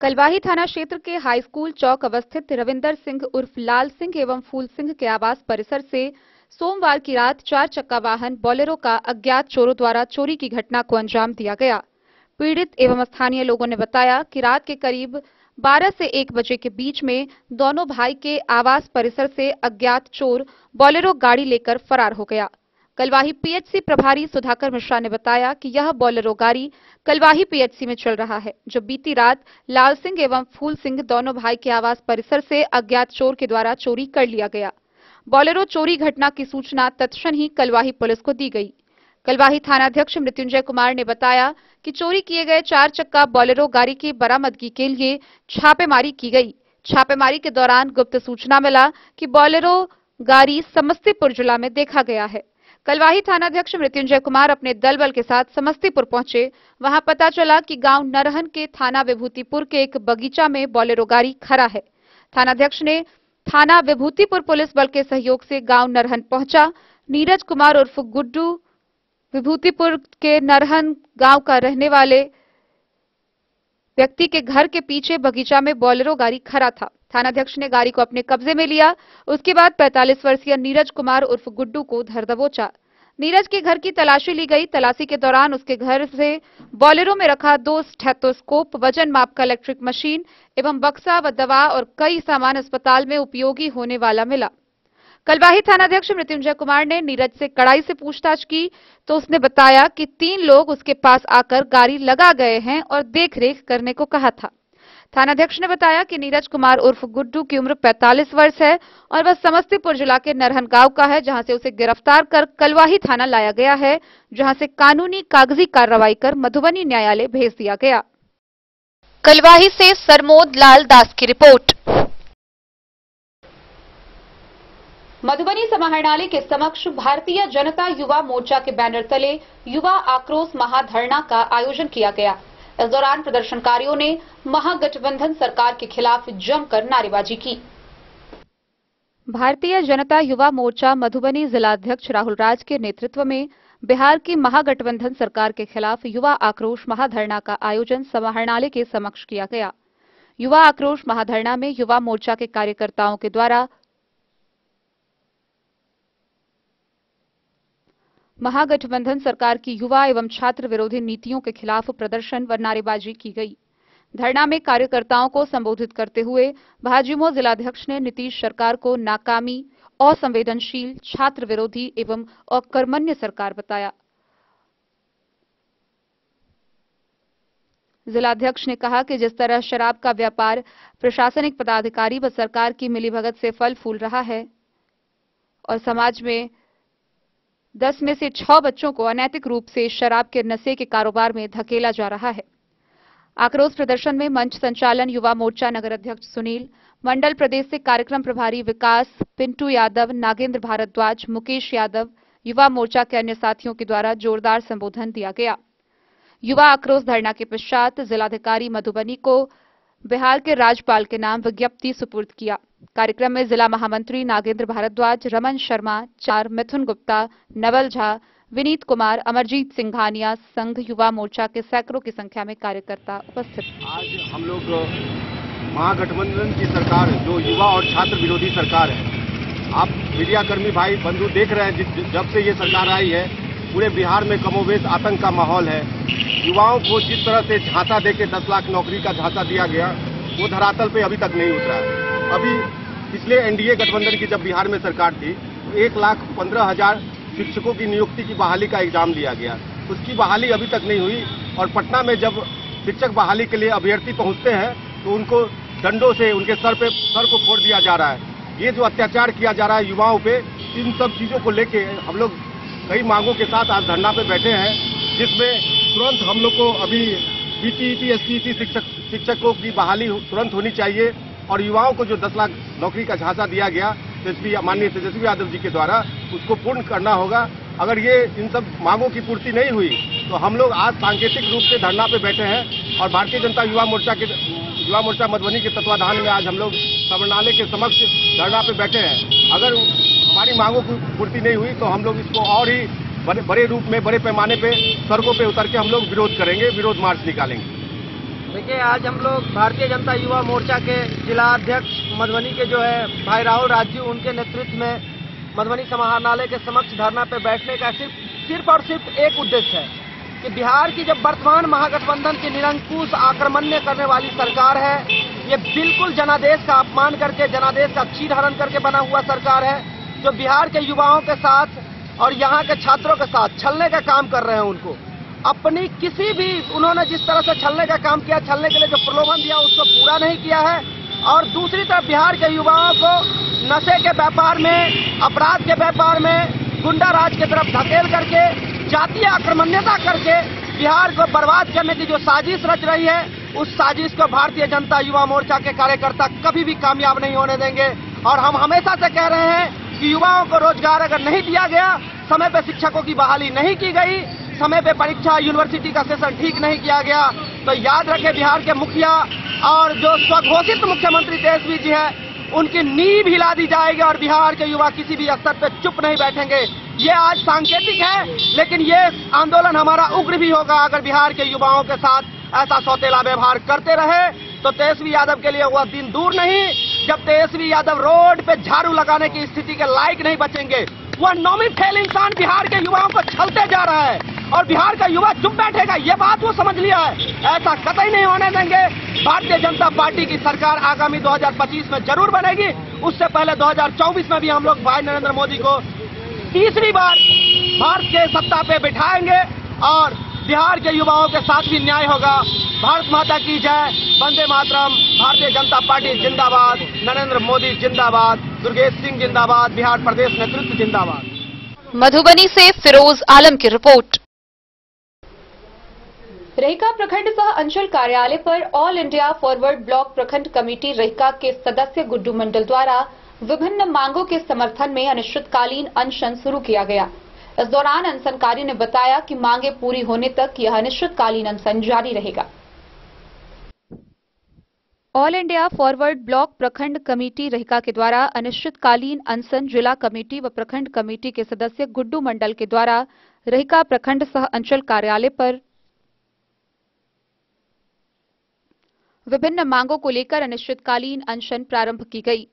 Speaker 1: कलवाही थाना क्षेत्र के हाई स्कूल चौक अवस्थित रविंदर सिंह उर्फ लाल सिंह एवं फूल सिंह के आवास परिसर से सोमवार की रात 4 चक्का वाहन बोलेरो का अज्ञात चोरों द्वारा चोरी की घटना को अंजाम दिया गया। पीड़ित एवं स्थानीय लोगों ने बताया कि रात के करीब 12 से 1 बजे के बीच में दोनों भाई के आवास परिसर से अज्ञात चोर बोलेरो गाड़ी लेकर फरार हो गया। कलवाही पीएचसी प्रभारी सुधाकर मिश्रा ने बताया कि यह बोलेरो गाड़ी कलवाही पीएचसी में चल रहा है, जो बीती रात लाल सिंह एवं फूल सिंह दोनों भाई के आवास परिसर से अज्ञात चोर के द्वारा चोरी कर लिया गया। बोलेरो चोरी घटना की सूचना तत्क्षण ही कलवाही पुलिस को दी गई। कलवाही थानाध्यक्ष मृत्युंजय कुमार ने बताया कि चोरी किए गए 4 चक्का बोलेरो गाड़ी की बरामदगी के लिए छापेमारी की गई। छापेमारी के दौरान गुप्त सूचना मिला कि बोलेरो गाड़ी समस्तीपुर जिला में देखा गया है। कलवाही थानाध्यक्ष मृत्युंजय कुमार अपने दल बल के साथ समस्तीपुर पहुंचे। वहां पता चला कि गांव नरहन के थाना विभूतिपुर के एक बगीचा में बोलेरो गाड़ी खड़ा है। थानाध्यक्ष ने थाना विभूतिपुर पुलिस बल के सहयोग से गांव नरहन पहुंचा। नीरज कुमार उर्फ गुड्डू विभूतिपुर के नरहन गांव का रहने वाले व्यक्ति के घर के पीछे बगीचा में बोलेरो गाड़ी खड़ा था। थानाध्यक्ष ने गाड़ी को अपने कब्जे में लिया। उसके बाद 45 वर्षीय नीरज कुमार उर्फ गुड्डू को धर दबोचा। नीरज के घर की तलाशी ली गई। तलाशी के दौरान उसके घर से बोलेरो में रखा 2 स्टेथोस्कोप, वजन माप का इलेक्ट्रिक मशीन एवं बक्सा व दवा और कई सामान अस्पताल में उपयोगी होने वाला मिला। कलवाही थानाध्यक्ष मृत्युंजय कुमार ने नीरज से कड़ाई से पूछताछ की तो उसने बताया कि 3 लोग उसके पास आकर गाड़ी लगा गए हैं और देखरेख करने को कहा था। थानाध्यक्ष ने बताया कि नीरज कुमार उर्फ गुड्डू की उम्र 45 वर्ष है और वह समस्तीपुर जिला के नरहन गांव का है, जहां से उसे गिरफ्तार कर कलवाही थाना लाया गया है, जहां से कानूनी कागजी कार्रवाई कर मधुबनी न्यायालय भेज दिया गया। कलवाही से सरमोद लाल दास की रिपोर्ट। मधुबनी समाहरणालय के समक्ष भारतीय जनता युवा मोर्चा के बैनर तले युवा आक्रोश महाधरना का आयोजन किया गया। इस दौरान प्रदर्शनकारियों ने महागठबंधन सरकार के खिलाफ जमकर नारेबाजी की। भारतीय जनता युवा मोर्चा मधुबनी जिलाध्यक्ष राहुल राज के नेतृत्व में बिहार की महागठबंधन सरकार के खिलाफ युवा आक्रोश महाधरना का आयोजन समाहरणालय के समक्ष किया गया। युवा आक्रोश महाधरना में युवा मोर्चा के कार्यकर्ताओं के द्वारा महागठबंधन सरकार की युवा एवं छात्र विरोधी नीतियों के खिलाफ प्रदर्शन व नारेबाजी की गई। धरना में कार्यकर्ताओं को संबोधित करते हुए भाजयुमो जिलाध्यक्ष ने नीतीश सरकार को नाकामी, असंवेदनशील, छात्र विरोधी एवं अकर्मण्य सरकार बताया। जिलाध्यक्ष ने कहा कि जिस तरह शराब का व्यापार प्रशासनिक पदाधिकारी व सरकार की मिलीभगत से फल फूल रहा है और समाज में 10 में से 6 बच्चों को अनैतिक रूप से शराब के नशे के कारोबार में धकेला जा रहा है। आक्रोश प्रदर्शन में मंच संचालन युवा मोर्चा नगर अध्यक्ष सुनील, मंडल प्रदेश से कार्यक्रम प्रभारी विकास, पिंटू यादव, नागेंद्र भारद्वाज, मुकेश यादव, युवा मोर्चा के अन्य साथियों के द्वारा जोरदार संबोधन दिया गया। युवा आक्रोश धरना के पश्चात जिलाधिकारी मधुबनी को बिहार के राज्यपाल के नाम विज्ञप्ति सुपुर्द किया। कार्यक्रम में जिला महामंत्री नागेंद्र भारद्वाज, रमन शर्मा, चार, मिथुन गुप्ता, नवल झा, विनीत कुमार, अमरजीत सिंघानिया, संघ युवा मोर्चा के सैकड़ों की संख्या में कार्यकर्ता उपस्थित।
Speaker 10: आज हम लोग महागठबंधन की सरकार जो युवा और छात्र विरोधी सरकार है, आप मीडियाकर्मी भाई बंधु देख रहे हैं, जब से ये सरकार आई है पूरे बिहार में कमोवेश आतंक का माहौल है। युवाओं को जिस तरह से झांसा देके 10 लाख नौकरी का झांसा दिया गया, वो धरातल पे अभी तक नहीं उतरा है। अभी पिछले एनडीए गठबंधन की जब बिहार में सरकार थी, 1,15,000 शिक्षकों की नियुक्ति की बहाली का एग्जाम लिया गया, उसकी बहाली अभी तक नहीं हुई। और पटना में जब शिक्षक बहाली के लिए अभ्यर्थी पहुंचते हैं तो उनको डंडों से उनके सर को फोड़ दिया जा रहा है। ये जो अत्याचार किया जा रहा है युवाओं पे, इन सब चीजों को लेके हम लोग कई मांगों के साथ आज धरना पे बैठे हैं, जिसमें तुरंत हम लोग को अभी पीटीईटी, एसटीईटी शिक्षकों की बहाली तुरंत होनी चाहिए और युवाओं को जो 10 लाख नौकरी का झांसा दिया गया माननीय तेजस्वी यादव जी के द्वारा, उसको पूर्ण करना होगा। अगर ये इन सब मांगों की पूर्ति नहीं हुई तो हम लोग आज सांकेतिक रूप से धरना पे बैठे हैं और भारतीय जनता युवा मोर्चा मधुबनी के तत्वाधान में आज हम लोग समाहरणालय के समक्ष धरना पे बैठे हैं। अगर हमारी मांगों की पूर्ति नहीं हुई तो हम लोग इसको और ही बड़े रूप में, बड़े पैमाने पे सड़कों पे उतर के हम लोग विरोध करेंगे, विरोध मार्च निकालेंगे।
Speaker 11: देखिए, आज हम लोग भारतीय जनता युवा मोर्चा के जिला अध्यक्ष मधुबनी के जो है भाई राहुल राज, उनके नेतृत्व में मधुबनी समाहरणालय के समक्ष धरना पे बैठने का सिर्फ और सिर्फ एक उद्देश्य है कि बिहार की जो वर्तमान महागठबंधन की निरंकुश आक्रमण्य करने वाली सरकार है, ये बिल्कुल जनादेश का अपमान करके, जनादेश का चीरहरण करके बना हुआ सरकार है, जो बिहार के युवाओं के साथ और यहाँ के छात्रों के साथ छलने का काम कर रहे हैं। उनको अपनी किसी भी, उन्होंने जिस तरह से छलने का काम किया, छलने के लिए जो प्रलोभन दिया उसको पूरा नहीं किया है। और दूसरी तरफ बिहार के युवाओं को नशे के व्यापार में, अपराध के व्यापार में, गुंडा राज की तरफ धकेल करके, जातीय आक्रमण्यता करके बिहार को बर्बाद करने की जो साजिश रच रही है, उस साजिश को भारतीय जनता युवा मोर्चा के कार्यकर्ता कभी भी कामयाब नहीं होने देंगे। और हम हमेशा से कह रहे हैं कि युवाओं को रोजगार अगर नहीं दिया गया, समय पे शिक्षकों की बहाली नहीं की गई, समय पे परीक्षा यूनिवर्सिटी का सेशन ठीक नहीं किया गया, तो याद रखें बिहार के मुखिया और जो स्वघोषित मुख्यमंत्री तेजस्वी जी है, उनकी नींव हिला दी जाएगी और बिहार के युवा किसी भी स्तर पे चुप नहीं बैठेंगे। ये आज सांकेतिक है, लेकिन ये आंदोलन हमारा उग्र भी होगा अगर बिहार के युवाओं के साथ ऐसा सौतेला व्यवहार करते रहे। तो तेजस्वी यादव के लिए वह दिन दूर नहीं जब तेजस्वी यादव रोड पे झाड़ू लगाने की स्थिति के लायक नहीं बचेंगे। वह नौमी फेल इंसान बिहार के युवाओं को छलते जा रहा है और बिहार का युवा चुप बैठेगा, ये बात वो समझ लिया है। ऐसा कतई नहीं होने देंगे। भारतीय जनता पार्टी की सरकार आगामी 2025 में जरूर बनेगी। उससे पहले 2024 में भी हम लोग भाई नरेंद्र मोदी को तीसरी बार भारत के सत्ता पे बिठाएंगे और बिहार के युवाओं के साथ भी न्याय होगा। भारत माता की जय, वंदे मातरम, भारतीय जनता पार्टी जिंदाबाद, नरेंद्र मोदी जिंदाबाद, दुर्गेश सिंह जिंदाबाद, बिहार प्रदेश नेतृत्व जिंदाबाद।
Speaker 1: मधुबनी से फिरोज आलम की रिपोर्ट। रहिका प्रखंड सह अंचल कार्यालय पर ऑल इंडिया फॉरवर्ड ब्लॉक प्रखंड कमेटी रहिका के सदस्य गुड्डू मंडल द्वारा विभिन्न मांगों के समर्थन में अनिश्चितकालीन अनशन शुरू किया गया। इस दौरान अनशनकारी ने बताया कि मांगे पूरी होने तक यह अनिश्चितकालीन अनशन जारी रहेगा। ऑल इंडिया फॉरवर्ड ब्लॉक प्रखंड कमेटी रहिका के द्वारा अनिश्चितकालीन अनशन जिला कमेटी व प्रखंड कमेटी के सदस्य गुड्डू मंडल के द्वारा रहिका प्रखंड सह अंचल कार्यालय पर विभिन्न मांगों को लेकर अनिश्चितकालीन अनशन प्रारंभ की गई,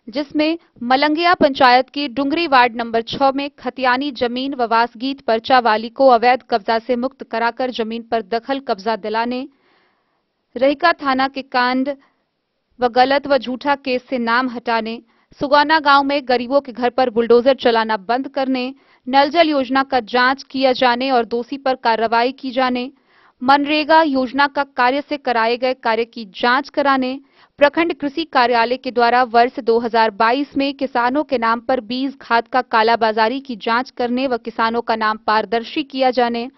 Speaker 1: जिसमें मलंगिया पंचायत की डुंगरी वार्ड नंबर 6 में खतियानी जमीन व वासगीत पर्चा वाली को अवैध कब्जा से मुक्त कराकर जमीन पर दखल कब्जा दिलाने, रहिका थाना के कांड व गलत व झूठा केस से नाम हटाने, सुगौना गांव में गरीबों के घर पर बुलडोजर चलाना बंद करने, नल जल योजना का जांच किया जाने और दोषी पर कार्रवाई की जाने, मनरेगा योजना का कार्य से कराए गए कार्य की जांच कराने, प्रखंड कृषि कार्यालय के द्वारा वर्ष 2022 में किसानों के नाम पर बीज खाद का कालाबाजारी की जांच करने व किसानों का नाम पारदर्शी किया जाने,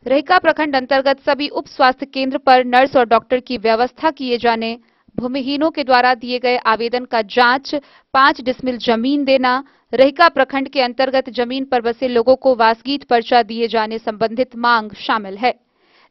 Speaker 1: रहिका प्रखंड अंतर्गत सभी उप स्वास्थ्य केंद्र पर नर्स और डॉक्टर की व्यवस्था किए जाने, भूमिहीनों के द्वारा दिए गए आवेदन का जांच, 5 डिसमिल जमीन देना, रहिका प्रखंड के अंतर्गत जमीन पर बसे लोगों को वासगीत पर्चा दिए जाने संबंधित मांग शामिल है।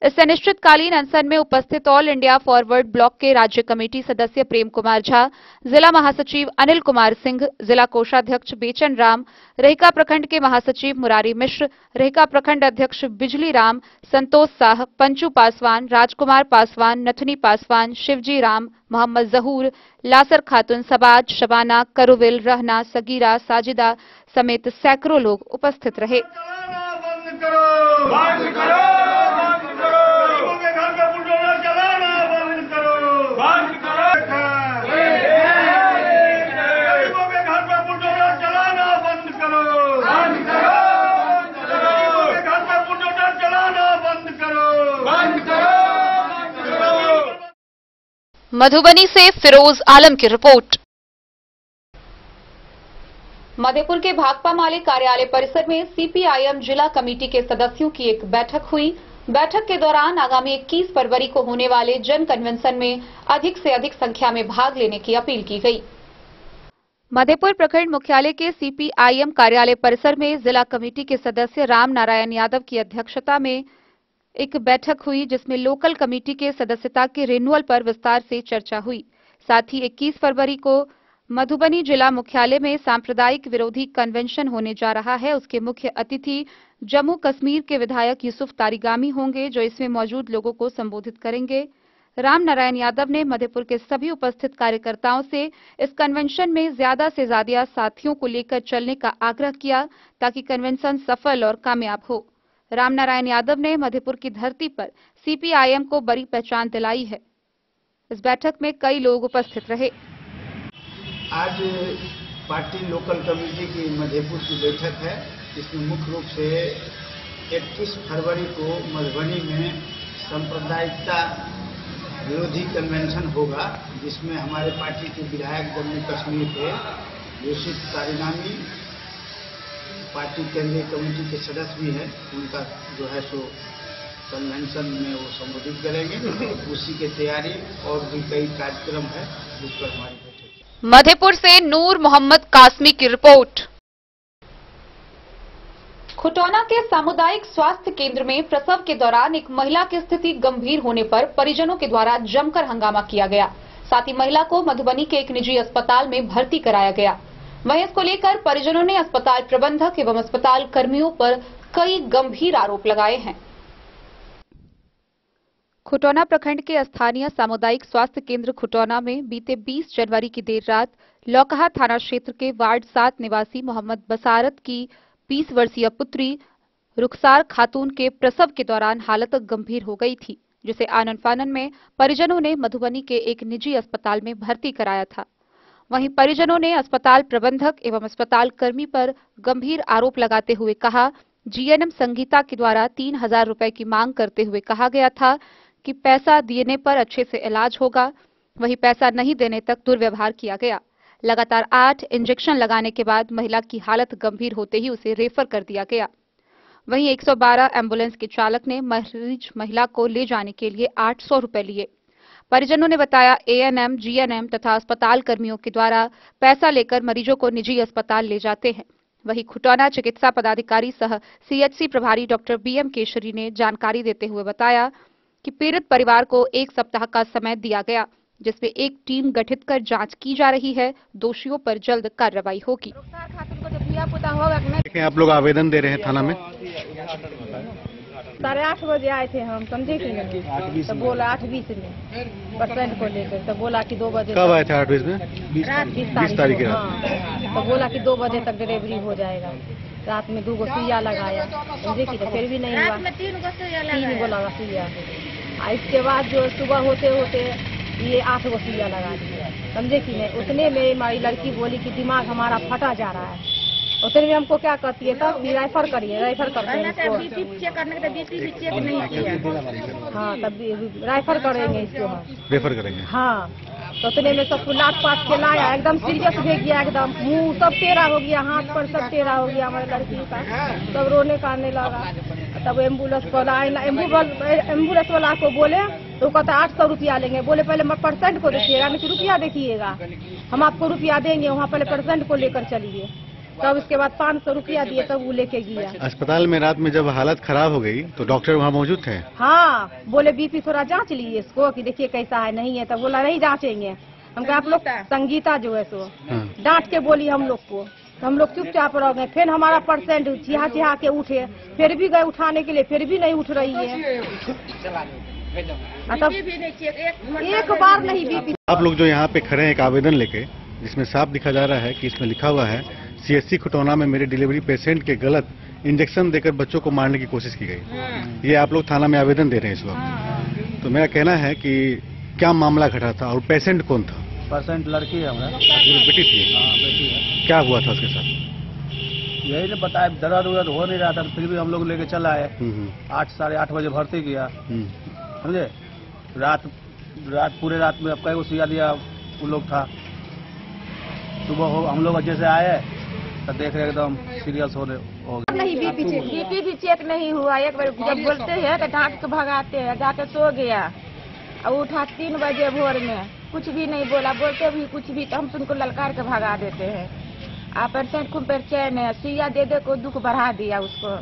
Speaker 1: इस अनिश्चितकालीन अनशन में उपस्थित ऑल इंडिया फॉरवर्ड ब्लॉक के राज्य कमेटी सदस्य प्रेम कुमार झा, जिला महासचिव अनिल कुमार सिंह, जिला कोषाध्यक्ष बेचन राम, रहिका प्रखंड के महासचिव मुरारी मिश्र, रहिका प्रखंड अध्यक्ष बिजली राम, संतोष साह, पंचू पासवान, राजकुमार पासवान, नथनी पासवान, शिवजी राम, मोहम्मद जहूर, लासर खातून, सबाज, शबाना, करुविल, रहना, सगीरा, साजिदा समेत सैकड़ों लोग उपस्थित रहे। मधुबनी से फिरोज आलम की रिपोर्ट। मधेपुर के भाकपा माले कार्यालय परिसर में सीपीआईएम जिला कमेटी के सदस्यों की एक बैठक हुई। बैठक के दौरान आगामी 21 फरवरी को होने वाले जन कन्वेंशन में अधिक से अधिक संख्या में भाग लेने की अपील की गई। मधेपुर प्रखंड मुख्यालय के सीपीआईएम कार्यालय परिसर में जिला कमेटी के सदस्य राम नारायण यादव की अध्यक्षता में एक बैठक हुई, जिसमें लोकल कमेटी के सदस्यता के रिन्यूअल पर विस्तार से चर्चा हुई। साथ ही 21 फरवरी को मधुबनी जिला मुख्यालय में सांप्रदायिक विरोधी कन्वेंशन होने जा रहा है। उसके मुख्य अतिथि जम्मू कश्मीर के विधायक यूसुफ तारिगामी होंगे, जो इसमें मौजूद लोगों को संबोधित करेंगे। राम नारायण यादव ने मधेपुर के सभी उपस्थित कार्यकर्ताओं से इस कन्वेंशन में ज्यादा से ज्यादा साथियों को लेकर चलने का आग्रह किया, ताकि कन्वेंशन सफल और कामयाब हो। रामनारायण यादव ने मधेपुर की धरती पर सीपीआईएम को बड़ी पहचान दिलाई है। इस बैठक में कई लोग उपस्थित रहे।
Speaker 7: आज पार्टी लोकल कमेटी की मधेपुर की बैठक है। इसमें मुख्य रूप से 21 फरवरी को मधुबनी में सांप्रदायिकता विरोधी कन्वेंशन होगा, जिसमें हमारे पार्टी के विधायक जम्मू कश्मीर के यूसुफ तारिगामी पार्टी केंद्रीय कमेटी के सदस्य भी हैं, उनका जो है सो कन्वेंशन में वो संबोधित करेंगे। उसी की तैयारी और भी कई कार्यक्रम है जिस पर हमारी बैठक।
Speaker 1: मधेपुर से नूर मोहम्मद कासमी की रिपोर्ट। खुटौना के सामुदायिक स्वास्थ्य केंद्र में प्रसव के दौरान एक महिला की स्थिति गंभीर होने पर परिजनों के द्वारा जमकर हंगामा किया गया। साथ ही महिला को मधुबनी के एक निजी अस्पताल में भर्ती कराया गया। वहीं इसको लेकर परिजनों ने अस्पताल प्रबंधक एवं अस्पताल कर्मियों पर कई गंभीर आरोप लगाए हैं। खुटौना प्रखंड के स्थानीय सामुदायिक स्वास्थ्य केंद्र खुटौना में बीते 20 जनवरी की देर रात लौकहा थाना क्षेत्र के वार्ड 7 निवासी मोहम्मद बसारत की 20 वर्षीय पुत्री रुखसार खातून के प्रसव के दौरान हालत गंभीर हो गई थी, जिसे आनन फानन में परिजनों ने मधुबनी के एक निजी अस्पताल में भर्ती कराया था। वहीं परिजनों ने अस्पताल प्रबंधक एवं अस्पताल कर्मी पर गंभीर आरोप लगाते हुए कहा, जीएनएम संगीता के द्वारा 3000 रुपए की मांग करते हुए कहा गया था कि पैसा देने पर अच्छे से इलाज होगा। वहीं पैसा नहीं देने तक दुर्व्यवहार किया गया। लगातार 8 इंजेक्शन लगाने के बाद महिला की हालत गंभीर होते ही उसे रेफर कर दिया गया। वहीं 112 एम्बुलेंस के चालक ने मरीज महिला को ले जाने के लिए 800 रुपए लिए। परिजनों ने बताया, एएनएम, जीएनएम तथा अस्पताल कर्मियों के द्वारा पैसा लेकर मरीजों को निजी अस्पताल ले जाते हैं। वहीं खुटौना चिकित्सा पदाधिकारी सह सीएचसी प्रभारी डॉक्टर बीएम केशरी ने जानकारी देते हुए बताया कि पीड़ित परिवार को 1 सप्ताह का समय दिया गया, जिसमें एक टीम गठित कर जांच की जा रही है। दोषियों पर जल्द कार्रवाई होगी।
Speaker 10: आप लोग आवेदन दे रहे हैं थाना में?
Speaker 12: 8:30 बजे आए थे हम, समझे कि नहीं? तो बोला 8:20 में पेशेंट को लेकर, तो बोला कि 2 बजे।
Speaker 10: कब आए थे? 8:20 में? 20 तारीख है।
Speaker 12: तो बोला कि 2 बजे तक डिलीवरी हो जाएगा। रात में 2 गो सुइया लगाया, समझे कि तो फिर भी नहीं हुआ। 3 गो लगा सुइया। इसके बाद जो सुबह होते होते ये 8 गो सुइया लगा दिया, समझे कि नहीं? उतने में हमारी लड़की बोली कि दिमाग हमारा फटा जा रहा है। उतने में हमको क्या करती है, तब रेफर करिए, रेफर करते हैं इसको। चेक करने के बीपी चेक नहीं किया। हाँ, तब रेफर करेंगे इसको, हम
Speaker 10: रेफर करेंगे।
Speaker 12: हाँ, तो उतने में सब लाट पाट के लाया, एकदम सीरियस हो गया, एकदम मुंह सब टेढ़ा हो गया, हाथ पर सब टेढ़ा हो गया हमारी लड़की का। सब रोने काटने लगा। तब एम्बुलेंस वाला एम्बुलेंस वाला को बोले तो कहता 800 रुपया लेंगे। बोले पहले पेशेंट को देखिएगा, नहीं रुपया देखिएगा, हम आपको रुपया देंगे, वहाँ पहले पेशेंट को लेकर चलिए। तब उसके बाद 500 रुपया दिए, तब वो लेके गया।
Speaker 10: अस्पताल में रात में जब हालत खराब हो गई तो डॉक्टर वहाँ मौजूद थे?
Speaker 12: हाँ, बोले बीपी थोड़ा जांच लीजिए इसको कि देखिए कैसा है, नहीं है। तब बोला नहीं जांचेंगे। हम कहा आप लोग संगीता जो है सो डांट के बोली हम लोग को, तो हम लोग चुपचाप रह गए। फिर हमारा पेशेंट चिहा चिहा के उठे, फिर भी गए उठाने के लिए, फिर भी नहीं उठ रही है। तब एक बार नहीं बीपी।
Speaker 10: आप लोग जो यहाँ पे खड़े हैं एक आवेदन लेके, जिसमें साफ दिखा जा रहा है कि इसमें लिखा हुआ है सीएचसी खुटौना में मेरे डिलीवरी पेशेंट के गलत इंजेक्शन देकर बच्चों को मारने की कोशिश की गई। ये आप लोग थाना में आवेदन दे रहे हैं इस वक्त। तो मेरा कहना है कि क्या मामला घटा था और पेशेंट कौन था?
Speaker 13: पेशेंट लड़की है हमारा।
Speaker 10: बेटी थी?
Speaker 13: हाँ, बेटी है।
Speaker 10: क्या हुआ था उसके साथ?
Speaker 13: यही ने बताया, दर्द उर्द हो नहीं रहा था, फिर भी हम लोग लेके चला आए। 8 साढ़े 8 बजे भर्ती किया, समझे। रात पूरे रात में अब कई सुइया दिया वो लोग था। सुबह हो हम लोग जैसे आए तो देख रहे एकदम सीरियस हो गए।
Speaker 12: नहीं बीपी भी चेक नहीं हुआ। एक बार जब बोलते हैं तो डांट के भगाते हैं, जाके सो गया और उठा 3 बजे भोर में, कुछ भी नहीं बोला। बोलते भी कुछ भी तो हम तुमको ललकार के भगा देते हैं। आप पेशेंट खूब बेचैन है, सुइया दे दे को दुख बढ़ा दिया उसको।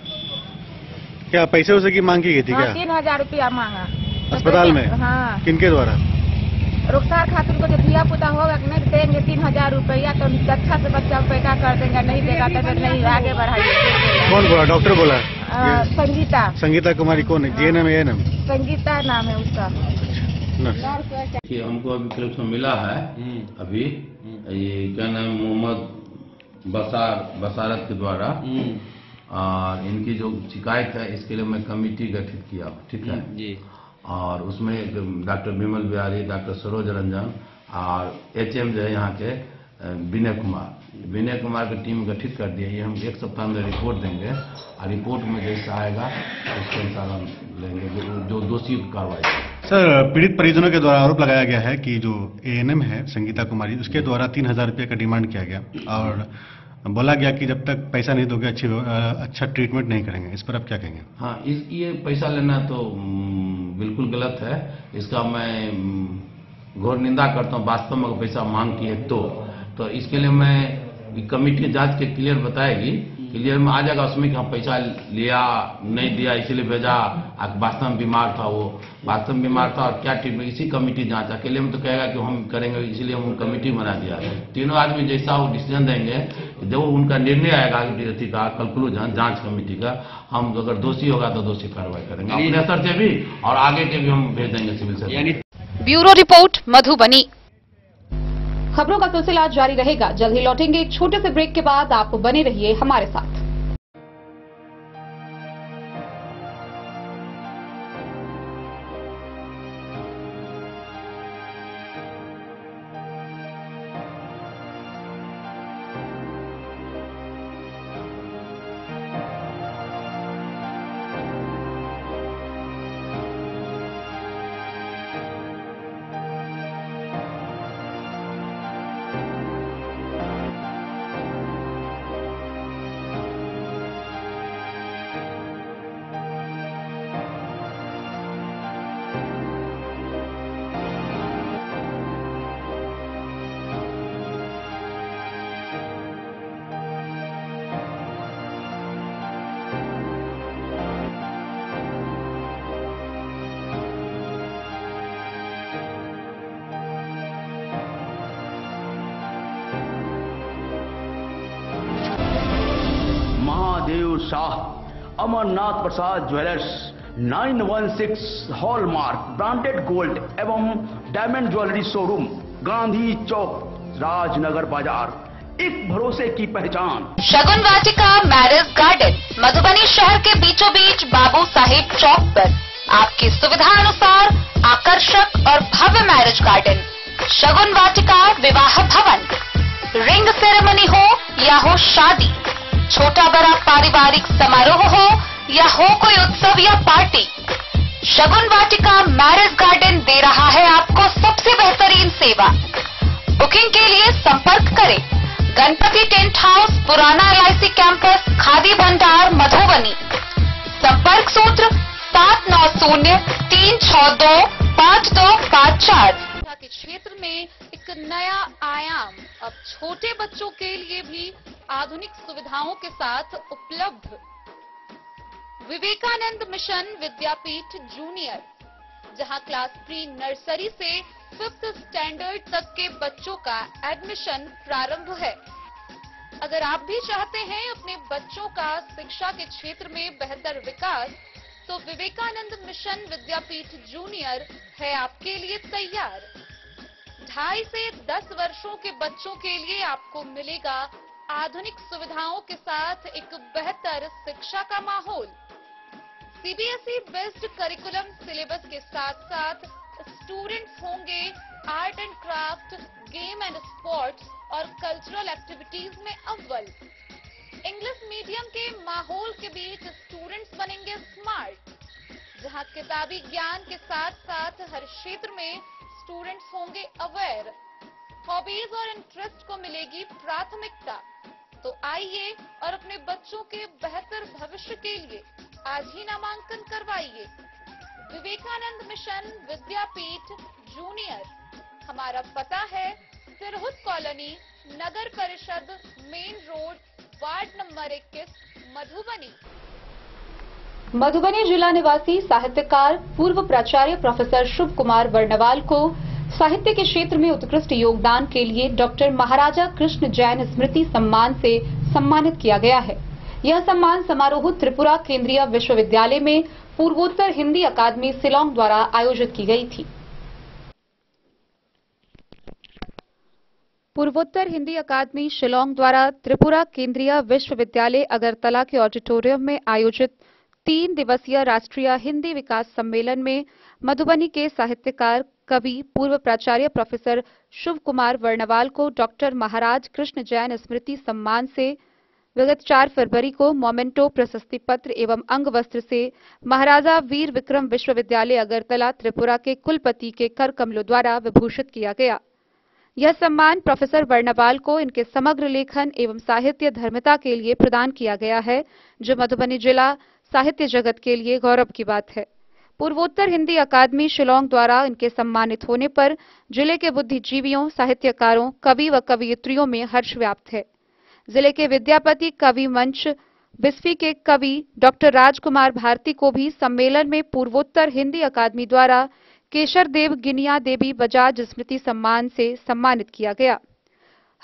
Speaker 10: क्या पैसे उसे की मांग की गई थी? क्या
Speaker 12: 3000 रुपया मांगा
Speaker 10: अस्पताल में?
Speaker 12: हाँ।
Speaker 10: किनके द्वारा?
Speaker 12: रुखसार खातून को जो धिया पुता होगा नहीं देंगे 3000 रुपया, तो अच्छा से बच्चा पैदा कर देंगे, नहीं देगा तो फिर नहीं आगे बढ़ाइए।
Speaker 10: कौन बोला? डॉक्टर बोला?
Speaker 12: संगीता।
Speaker 10: संगीता कुमारी कौन है? GNM ANM?
Speaker 12: संगीता नाम है उसका।
Speaker 14: हमको अभी क्लिप में मिला है अभी, ये क्या नाम, मोहम्मद बसारत के द्वारा और इनकी जो शिकायत है इसके लिए मैं कमेटी गठित किया, ठीक है जी। और उसमें डॉक्टर विमल बिहारी, डॉक्टर सरोज रंजन और HM जो है यहाँ के विनय कुमार की टीम गठित कर दी है। ये हम 1 सप्ताह में रिपोर्ट देंगे और रिपोर्ट में जैसा आएगा उसके अनुसार हम लेंगे जो दोषी कार्रवाई।
Speaker 15: सर, पीड़ित परिजनों के द्वारा आरोप लगाया गया है कि जो ANM है संगीता कुमारी, उसके द्वारा 3000 रुपये का डिमांड किया गया और बोला गया कि जब तक पैसा नहीं दोगे अच्छा ट्रीटमेंट नहीं करेंगे। इस पर आप क्या कहेंगे?
Speaker 14: हाँ, ये पैसा लेना तो बिल्कुल गलत है। इसका मैं घोर निंदा करता हूँ। वास्तव में अगर पैसा मांग की है तो इसके लिए मैं कमेटी जांच के क्लियर बताएगी, क्लियर में आ जाएगा उसमें कि हम पैसा लिया नहीं दिया इसलिए भेजा, वास्तव में बीमार था, वो वास्तव में बीमार था और क्या ट्रीटमेंट, इसी कमेटी जांच। अकेले में तो कहेगा कि हम करेंगे, इसलिए हम कमेटी बना दिया। तीनों आदमी जैसा वो डिसीजन देंगे, जब उनका निर्णय आएगा का कंक्लूजन जांच कमेटी का, हम अगर दोषी होगा तो दोषी कार्रवाई करेंगे अपने स्तर से भी और आगे के भी हम भेज देंगे civil surgeon.
Speaker 1: Bureau report Madhubani. खबरों का सिलसिला जारी रहेगा। जल्द ही लौटेंगे एक छोटे से ब्रेक के बाद। आप बने रहिए हमारे साथ।
Speaker 16: महादेव शाह अमरनाथ प्रसाद ज्वेलर्स 916 हॉलमार्क ब्रांडेड गोल्ड एवं डायमंड ज्वेलरी शोरूम, गांधी चौक, राजनगर बाजार, एक भरोसे की पहचान।
Speaker 1: शगुन वाटिका मैरिज गार्डन मधुबनी शहर के बीचों बीच बाबू साहेब चौक पर आपकी सुविधा अनुसार आकर्षक और भव्य मैरिज गार्डन। शगुन वाटिका विवाह भवन, रिंग सेरेमनी हो या हो शादी, छोटा बड़ा पारिवारिक समारोह हो या हो कोई उत्सव या पार्टी, शगुन वाटिका मैरिज गार्डन दे रहा है आपको सबसे बेहतरीन सेवा। बुकिंग के लिए संपर्क करें गणपति टेंट हाउस, पुराना LIC कैंपस, खादी भंडार, मधुबनी। संपर्क सूत्र 7903625254। के क्षेत्र में एक नया आयाम अब छोटे बच्चों के लिए भी आधुनिक सुविधाओं के साथ उपलब्ध। विवेकानंद मिशन विद्यापीठ जूनियर, जहां क्लास प्री नर्सरी से 5th स्टैंडर्ड तक के बच्चों का एडमिशन प्रारंभ है। अगर आप भी चाहते हैं अपने बच्चों का शिक्षा के क्षेत्र में बेहतर विकास, तो विवेकानंद मिशन विद्यापीठ जूनियर है आपके लिए तैयार। 2.5 से 10 वर्षों के बच्चों के लिए आपको मिलेगा आधुनिक सुविधाओं के साथ एक बेहतर शिक्षा का माहौल। CBSE बेस्ड करिकुलम सिलेबस के साथ साथ स्टूडेंट्स होंगे art and craft, game and sports और कल्चरल एक्टिविटीज में अव्वल। इंग्लिश मीडियम के माहौल के बीच स्टूडेंट्स बनेंगे स्मार्ट, जहां किताबी ज्ञान के साथ साथ हर क्षेत्र में स्टूडेंट्स होंगे अवेयर। हॉबीज और इंटरेस्ट को मिलेगी प्राथमिकता। तो आइए और अपने बच्चों के बेहतर भविष्य के लिए आज ही नामांकन करवाइए। विवेकानंद मिशन विद्यापीठ जूनियर। हमारा पता है तिरहुत कॉलोनी, नगर परिषद, main road, ward number 21, Madhubani. Madhubani जिला निवासी साहित्यकार पूर्व प्राचार्य प्रोफेसर शुभ कुमार वर्णवाल को साहित्य के क्षेत्र में उत्कृष्ट योगदान के लिए डॉक्टर महाराजा कृष्ण जैन स्मृति सम्मान से सम्मानित किया गया है। यह सम्मान समारोह त्रिपुरा केंद्रीय विश्वविद्यालय में पूर्वोत्तर हिंदी अकादमी शिलांग द्वारा आयोजित की गई थी। पूर्वोत्तर हिंदी अकादमी शिलांग द्वारा त्रिपुरा केंद्रीय विश्वविद्यालय अगरतला के ऑडिटोरियम में आयोजित 3 दिवसीय राष्ट्रीय हिंदी विकास सम्मेलन में मधुबनी के साहित्यकार, कवि, पूर्व प्राचार्य प्रोफेसर शुभ कुमार वर्णवाल को डॉक्टर महाराज कृष्ण जैन स्मृति सम्मान से विगत 4 फरवरी को मोमेंटो प्रशस्ति पत्र एवं अंग वस्त्र से महाराजा वीर विक्रम विश्वविद्यालय अगरतला त्रिपुरा के कुलपति के कर कमलों द्वारा विभूषित किया गया। यह सम्मान प्रोफेसर वर्णवाल को इनके समग्र लेखन एवं साहित्य धर्मिता के लिए प्रदान किया गया है, जो मधुबनी जिला साहित्य जगत के लिए गौरव की बात है। पूर्वोत्तर हिंदी अकादमी शिलांग द्वारा इनके सम्मानित होने पर जिले के बुद्धिजीवियों, साहित्यकारों, कवि व कवयित्रियों में हर्ष व्याप्त है। जिले के विद्यापति कवि मंच बिस्फी के कवि डॉक्टर राजकुमार भारती को भी सम्मेलन में पूर्वोत्तर हिंदी अकादमी द्वारा केशर देव गिनिया देवी बजाज स्मृति सम्मान से सम्मानित किया गया।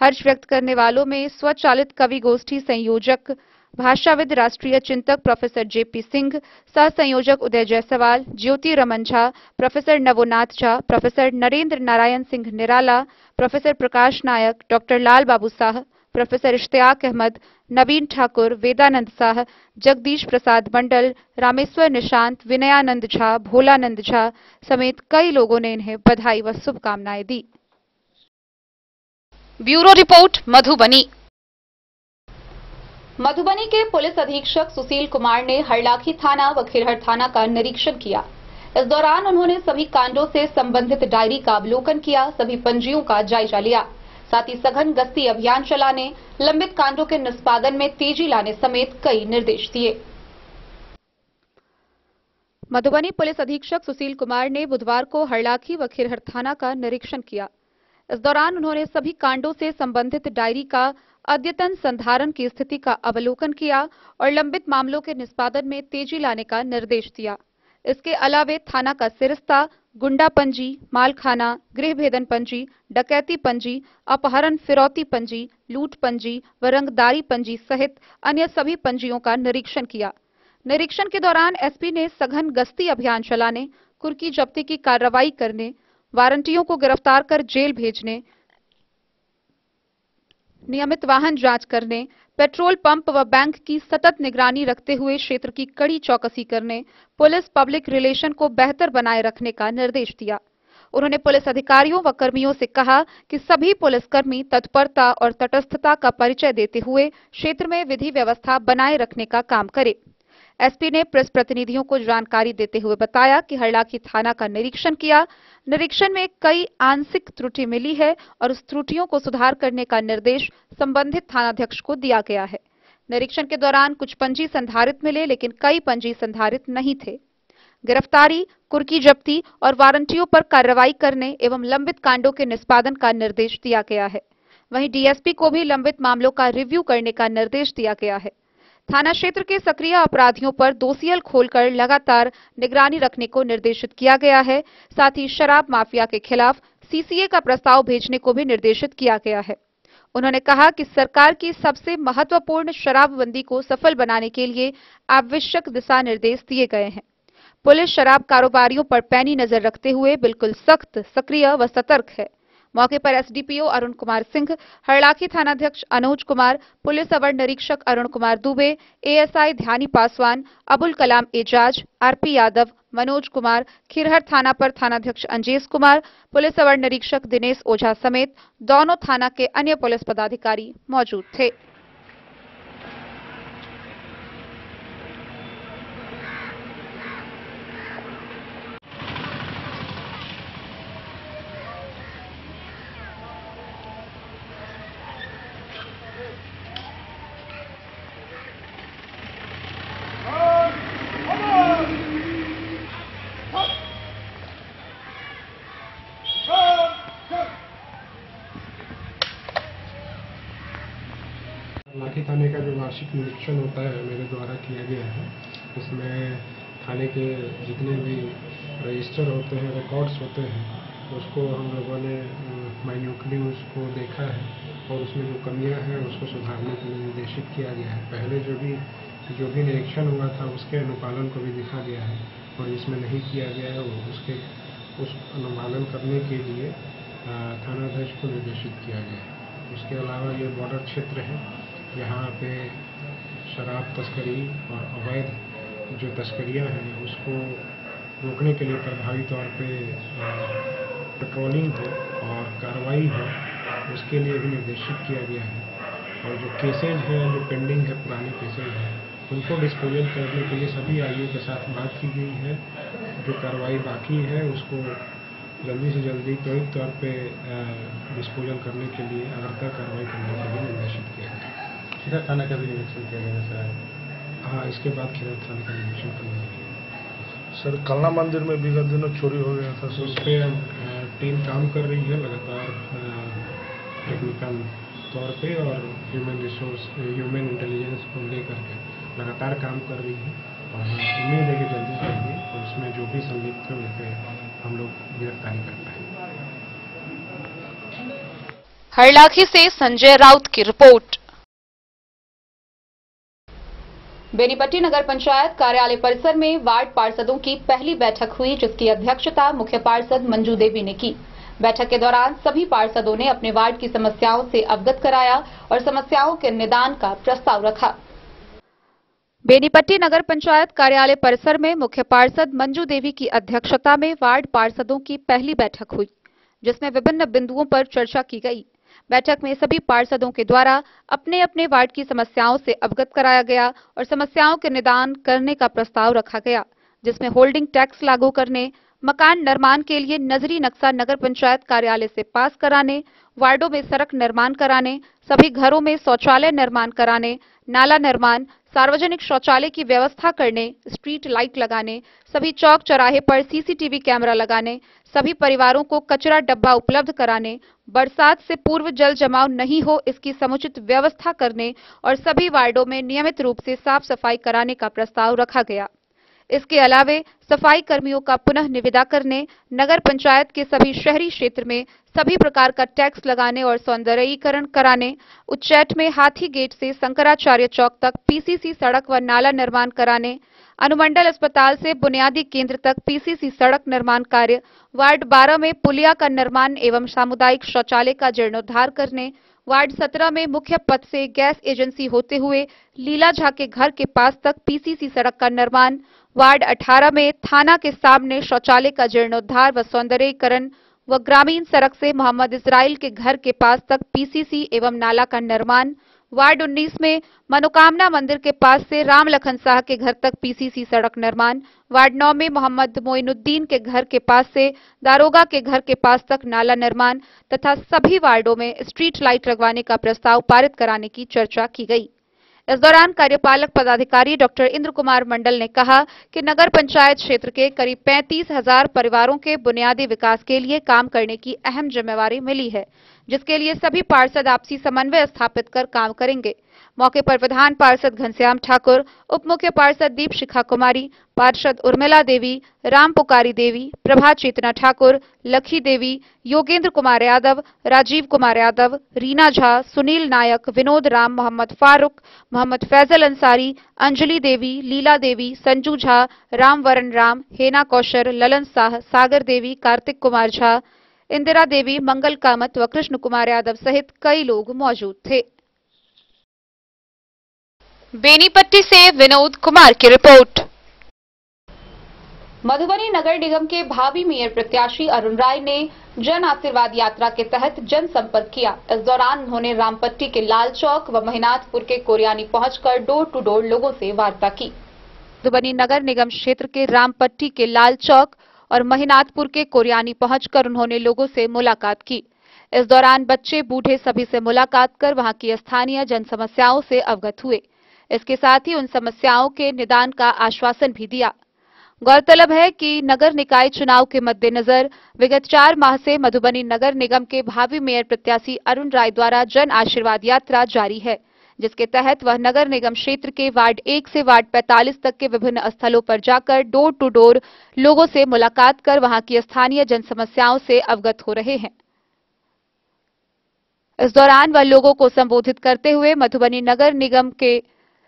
Speaker 1: हर्ष व्यक्त करने वालों में स्वचालित कवि गोष्ठी संयोजक, भाषाविद, राष्ट्रीय चिंतक प्रोफेसर जेपी सिंह, सह संयोजक Uday Jaiswal, Jyoti Raman Jha, professor Navonath Jha, professor Narendra Narayan Singh Nirala, professor Prakash Nayak, doctor Lal Babu Shah, professor Ishtiyaq Ahmad, Naveen Thakur, Vedanand Shah, Jagdish Prasad Mandal, Rameshwar Nishant, Vinayanand Jha, Bholanand Jha समेत कई लोगों ने इन्हें बधाई व शुभकामनाएं दी। Bureau report, Madhubani. मधुबनी के पुलिस अधीक्षक सुशील कुमार ने हरलाखी थाना व खिरहर थाना का निरीक्षण किया। इस दौरान उन्होंने सभी कांडों से संबंधित डायरी का अवलोकन किया, सभी पंजियों का जायजा लिया, साथ ही सघन गश्ती अभियान चलाने, लंबित कांडों के निष्पादन में तेजी लाने समेत कई निर्देश दिए। मधुबनी पुलिस अधीक्षक सुशील कुमार ने बुधवार को हरलाखी व खिरहर थाना का निरीक्षण किया। इस दौरान उन्होंने सभी कांडों से संबंधित डायरी का अद्यतन संधारण की स्थिति का अवलोकन किया और लंबित मामलों के निष्पादन में तेजी लाने का निर्देश दिया। इसके अलावे थाना का सिरस्ता, गुंडा पंजी, मालखाना, गृह भेदन पंजी, डकैती पंजी, अपहरण फिरौती पंजी, लूट पंजी व रंगदारी पंजी सहित अन्य सभी पंजियों का निरीक्षण किया। निरीक्षण के दौरान एसपी ने सघन गश्ती अभियान चलाने, कुर्की जब्ती की कार्रवाई करने, वारंटियों को गिरफ्तार कर जेल भेजने, नियमित वाहन जांच करने, पेट्रोल पंप व बैंक की सतत निगरानी रखते हुए क्षेत्र की कड़ी चौकसी करने, पुलिस पब्लिक रिलेशन को बेहतर बनाए रखने का निर्देश दिया। उन्होंने पुलिस अधिकारियों व कर्मियों से कहा कि सभी पुलिसकर्मी तत्परता और तटस्थता का परिचय देते हुए क्षेत्र में विधि व्यवस्था बनाए रखने का काम करें। एसपी ने प्रेस प्रतिनिधियों को जानकारी देते हुए बताया कि हरलाखी थाना का निरीक्षण किया। निरीक्षण में कई आंशिक त्रुटि मिली है और उस त्रुटियों को सुधार करने का निर्देश संबंधित थानाध्यक्ष को दिया गया है। निरीक्षण के दौरान कुछ पंजी संधारित मिले, लेकिन कई पंजी संधारित नहीं थे। गिरफ्तारी, कुर्की जब्ती और वारंटियों पर कार्रवाई करने एवं लंबित कांडों के निष्पादन का निर्देश दिया गया है। वहीं डीएसपी को भी लंबित मामलों का रिव्यू करने का निर्देश दिया गया है। थाना क्षेत्र के सक्रिय अपराधियों पर दोषियल खोलकर लगातार निगरानी रखने को निर्देशित किया गया है। साथ ही शराब माफिया के खिलाफ सीसीए का प्रस्ताव भेजने को भी निर्देशित किया गया है। उन्होंने कहा कि सरकार की सबसे महत्वपूर्ण शराबबंदी को सफल बनाने के लिए आवश्यक दिशा निर्देश दिए गए हैं। पुलिस शराब कारोबारियों पर पैनी नजर रखते हुए बिल्कुल सख्त, सक्रिय व सतर्क है। मौके पर एसडीपीओ अरुण कुमार सिंह, हरलाखी थानाध्यक्ष अनुज कुमार, पुलिस अवर निरीक्षक अरुण कुमार दुबे, एएसआई ध्यानी पासवान, अबुल कलाम एजाज, आरपी यादव, मनोज कुमार, खिरहर थाना पर थानाध्यक्ष अंजेश कुमार, पुलिस अवर निरीक्षक दिनेश ओझा समेत दोनों थाना के अन्य पुलिस पदाधिकारी मौजूद थे।
Speaker 17: हरलाखी थाने का जो वार्षिक निरीक्षण होता है मेरे द्वारा किया गया है, उसमें थाने के जितने भी रजिस्टर होते हैं, रिकॉर्ड्स होते हैं, उसको हम लोगों ने माइन्यूटली उसको देखा है और उसमें जो कमियां हैं उसको सुधारने के लिए निर्देशित किया गया है। पहले जो भी निरीक्षण हुआ था उसके अनुपालन को भी देखा गया है और जिसमें नहीं किया गया है उस अनुपालन करने के लिए थानाध्यक्ष को निर्देशित किया गया है। उसके अलावा ये बॉर्डर क्षेत्र है, यहाँ पे शराब तस्करी और अवैध जो तस्करियाँ हैं उसको रोकने के लिए प्रभावी तौर पे पेट्रोलिंग हो और कार्रवाई हो, उसके लिए भी निर्देशित किया गया है। और जो केसेज हैं, जो पेंडिंग है, पुराने केसेज हैं, उनको डिस्पोजल करने के लिए सभी आईओ के साथ बात की गई है। जो कार्रवाई बाकी है उसको जल्दी से जल्दी त्वरित तौर पे डिस्पोजल करने के लिए अग्रतर कार्रवाई करने के लिए निर्देशित किया गया।
Speaker 15: खिरा थाना का भी निरीक्षण किया गया सर?
Speaker 17: हाँ, इसके बाद खिरा थाने का निरीक्षण करना है।
Speaker 18: सर, कलना मंदिर में विगत दिनों चोरी हो गया था,
Speaker 17: उस पर टीम काम कर रही है लगातार टेक्निकल तौर पे और ह्यूमन इंटेलिजेंस को लेकर के लगातार काम कर रही है और उम्मीद है कि जल्दी से जल्दी तो उसमें जो भी संलिप्त है उनके हम लोग गिरफ्तारी कर पाएंगे।
Speaker 1: हरलाखी से संजय राउत की रिपोर्ट। बेनीपट्टी नगर पंचायत कार्यालय परिसर में वार्ड पार्षदों की पहली बैठक हुई, जिसकी अध्यक्षता मुख्य पार्षद मंजू देवी ने की। बैठक के दौरान सभी पार्षदों ने अपने वार्ड की समस्याओं से अवगत कराया और समस्याओं के निदान का प्रस्ताव रखा। बेनीपट्टी नगर पंचायत कार्यालय परिसर में मुख्य पार्षद मंजू देवी की अध्यक्षता में वार्ड पार्षदों की पहली बैठक हुई, जिसमें विभिन्न बिंदुओं पर चर्चा की गई। बैठक में सभी पार्षदों के द्वारा अपने अपने वार्ड की समस्याओं से अवगत कराया गया और समस्याओं के निदान करने का प्रस्ताव रखा गया, जिसमें होल्डिंग टैक्स लागू करने, मकान निर्माण के लिए नजरी नक्शा नगर पंचायत कार्यालय से पास कराने, वार्डों में सड़क निर्माण कराने, सभी घरों में शौचालय निर्माण कराने, नाला निर्माण, सार्वजनिक शौचालय की व्यवस्था करने, स्ट्रीट लाइट लगाने, सभी चौक चौराहे पर सीसीटीवी कैमरा लगाने, सभी परिवारों को कचरा डब्बा उपलब्ध कराने, बरसात से पूर्व जल जमाव नहीं हो इसकी समुचित व्यवस्था करने और सभी वार्डों में नियमित रूप से साफ सफाई कराने का प्रस्ताव रखा गया। इसके अलावे सफाई कर्मियों का पुनः निविदा करने, नगर पंचायत के सभी शहरी क्षेत्र में सभी प्रकार का टैक्स लगाने और सौंदर्यीकरण कराने, उच्चैठ में हाथी गेट से शंकराचार्य चौक तक पीसीसी सड़क व नाला निर्माण कराने, अनुमंडल अस्पताल से बुनियादी केंद्र तक पीसीसी सड़क निर्माण कार्य, वार्ड 12 में पुलिया का निर्माण एवं सामुदायिक शौचालय का जीर्णोद्धार करने, वार्ड 17 में मुख्य पथ से गैस एजेंसी होते हुए लीला झा के घर के पास तक पीसीसी सड़क का निर्माण, वार्ड 18 में थाना के सामने शौचालय का जीर्णोद्धार व सौंदर्यीकरण व ग्रामीण सड़क से मोहम्मद इस्राइल के घर के पास तक पीसीसी एवं नाला का निर्माण, वार्ड 19 में मनोकामना मंदिर के पास से राम लखन शाह के घर तक पीसीसी सड़क निर्माण, वार्ड 9 में मोहम्मद मोइनुद्दीन के घर के पास से दारोगा के घर के पास तक नाला निर्माण तथा सभी वार्डों में स्ट्रीट लाइट लगवाने का प्रस्ताव पारित कराने की चर्चा की गई। इस दौरान कार्यपालक पदाधिकारी डॉक्टर इंद्र कुमार मंडल ने कहा कि नगर पंचायत क्षेत्र के करीब 35,000 परिवारों के बुनियादी विकास के लिए काम करने की अहम जिम्मेवारी मिली है, जिसके लिए सभी पार्षद आपसी समन्वय स्थापित कर काम करेंगे। मौके पर प्रधान पार्षद घनश्याम ठाकुर, उप मुख्य पार्षद दीप शिखा कुमारी, पार्षद उर्मिला देवी, राम पुकारी देवी, प्रभा चेतना ठाकुर, लखी देवी, योगेंद्र कुमार यादव, राजीव कुमार यादव, रीना झा, सुनील नायक, विनोद राम, मोहम्मद फारूक, मोहम्मद फैजल अंसारी, अंजलि देवी, लीला देवी, संजू झा, रामवरण राम, हेना कौशर, ललन शाह, सागर देवी, कार्तिक कुमार झा, इंदिरा देवी, मंगल कामत व कृष्ण कुमार यादव सहित कई लोग मौजूद थे। बेनीपट्टी से विनोद कुमार की रिपोर्ट। मधुबनी नगर निगम के भावी मेयर प्रत्याशी अरुण राय ने जन आशीर्वाद यात्रा के तहत जनसंपर्क किया। इस दौरान उन्होंने रामपट्टी के लाल चौक व महिनाथपुर के कोरियानी पहुंचकर डोर टू डोर लोगों से वार्ता की। मधुबनी नगर निगम क्षेत्र के रामपट्टी के लाल चौक और महिनाथपुर के कोरियानी पहुंचकर उन्होंने लोगों से मुलाकात की। इस दौरान बच्चे बूढ़े सभी से मुलाकात कर वहां की स्थानीय जन समस्याओं से अवगत हुए। इसके साथ ही उन समस्याओं के निदान का आश्वासन भी दिया। गौरतलब है कि नगर निकाय चुनाव के मद्देनजर विगत 4 माह से मधुबनी नगर निगम के भावी मेयर प्रत्याशी अरुण राय द्वारा जन आशीर्वाद यात्रा जारी है, जिसके तहत वह नगर निगम क्षेत्र के वार्ड 1 से वार्ड 45 तक के विभिन्न स्थलों पर जाकर डोर टू डोर लोगों से मुलाकात कर वहां की स्थानीय जन समस्याओं से अवगत हो रहे हैं। इस दौरान वह लोगों को संबोधित करते हुए मधुबनी नगर निगम के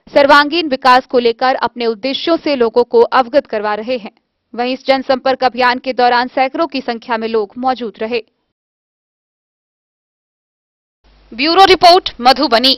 Speaker 1: सर्वांगीण विकास को लेकर अपने उद्देश्यों से लोगों को अवगत करवा रहे हैं। वहीं इस जनसंपर्क अभियान के दौरान सैकड़ों की संख्या में लोग मौजूद रहे। Bureau report Madhubani.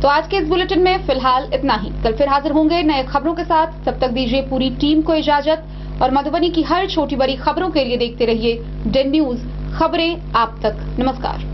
Speaker 1: तो आज के इस बुलेटिन में फिलहाल इतना ही। कल फिर हाजिर होंगे नए खबरों के साथ। तब तक दीजिए पूरी टीम को इजाजत और मधुबनी की हर छोटी बड़ी खबरों के लिए देखते रहिए डेन न्यूज, खबरें आप तक। नमस्कार।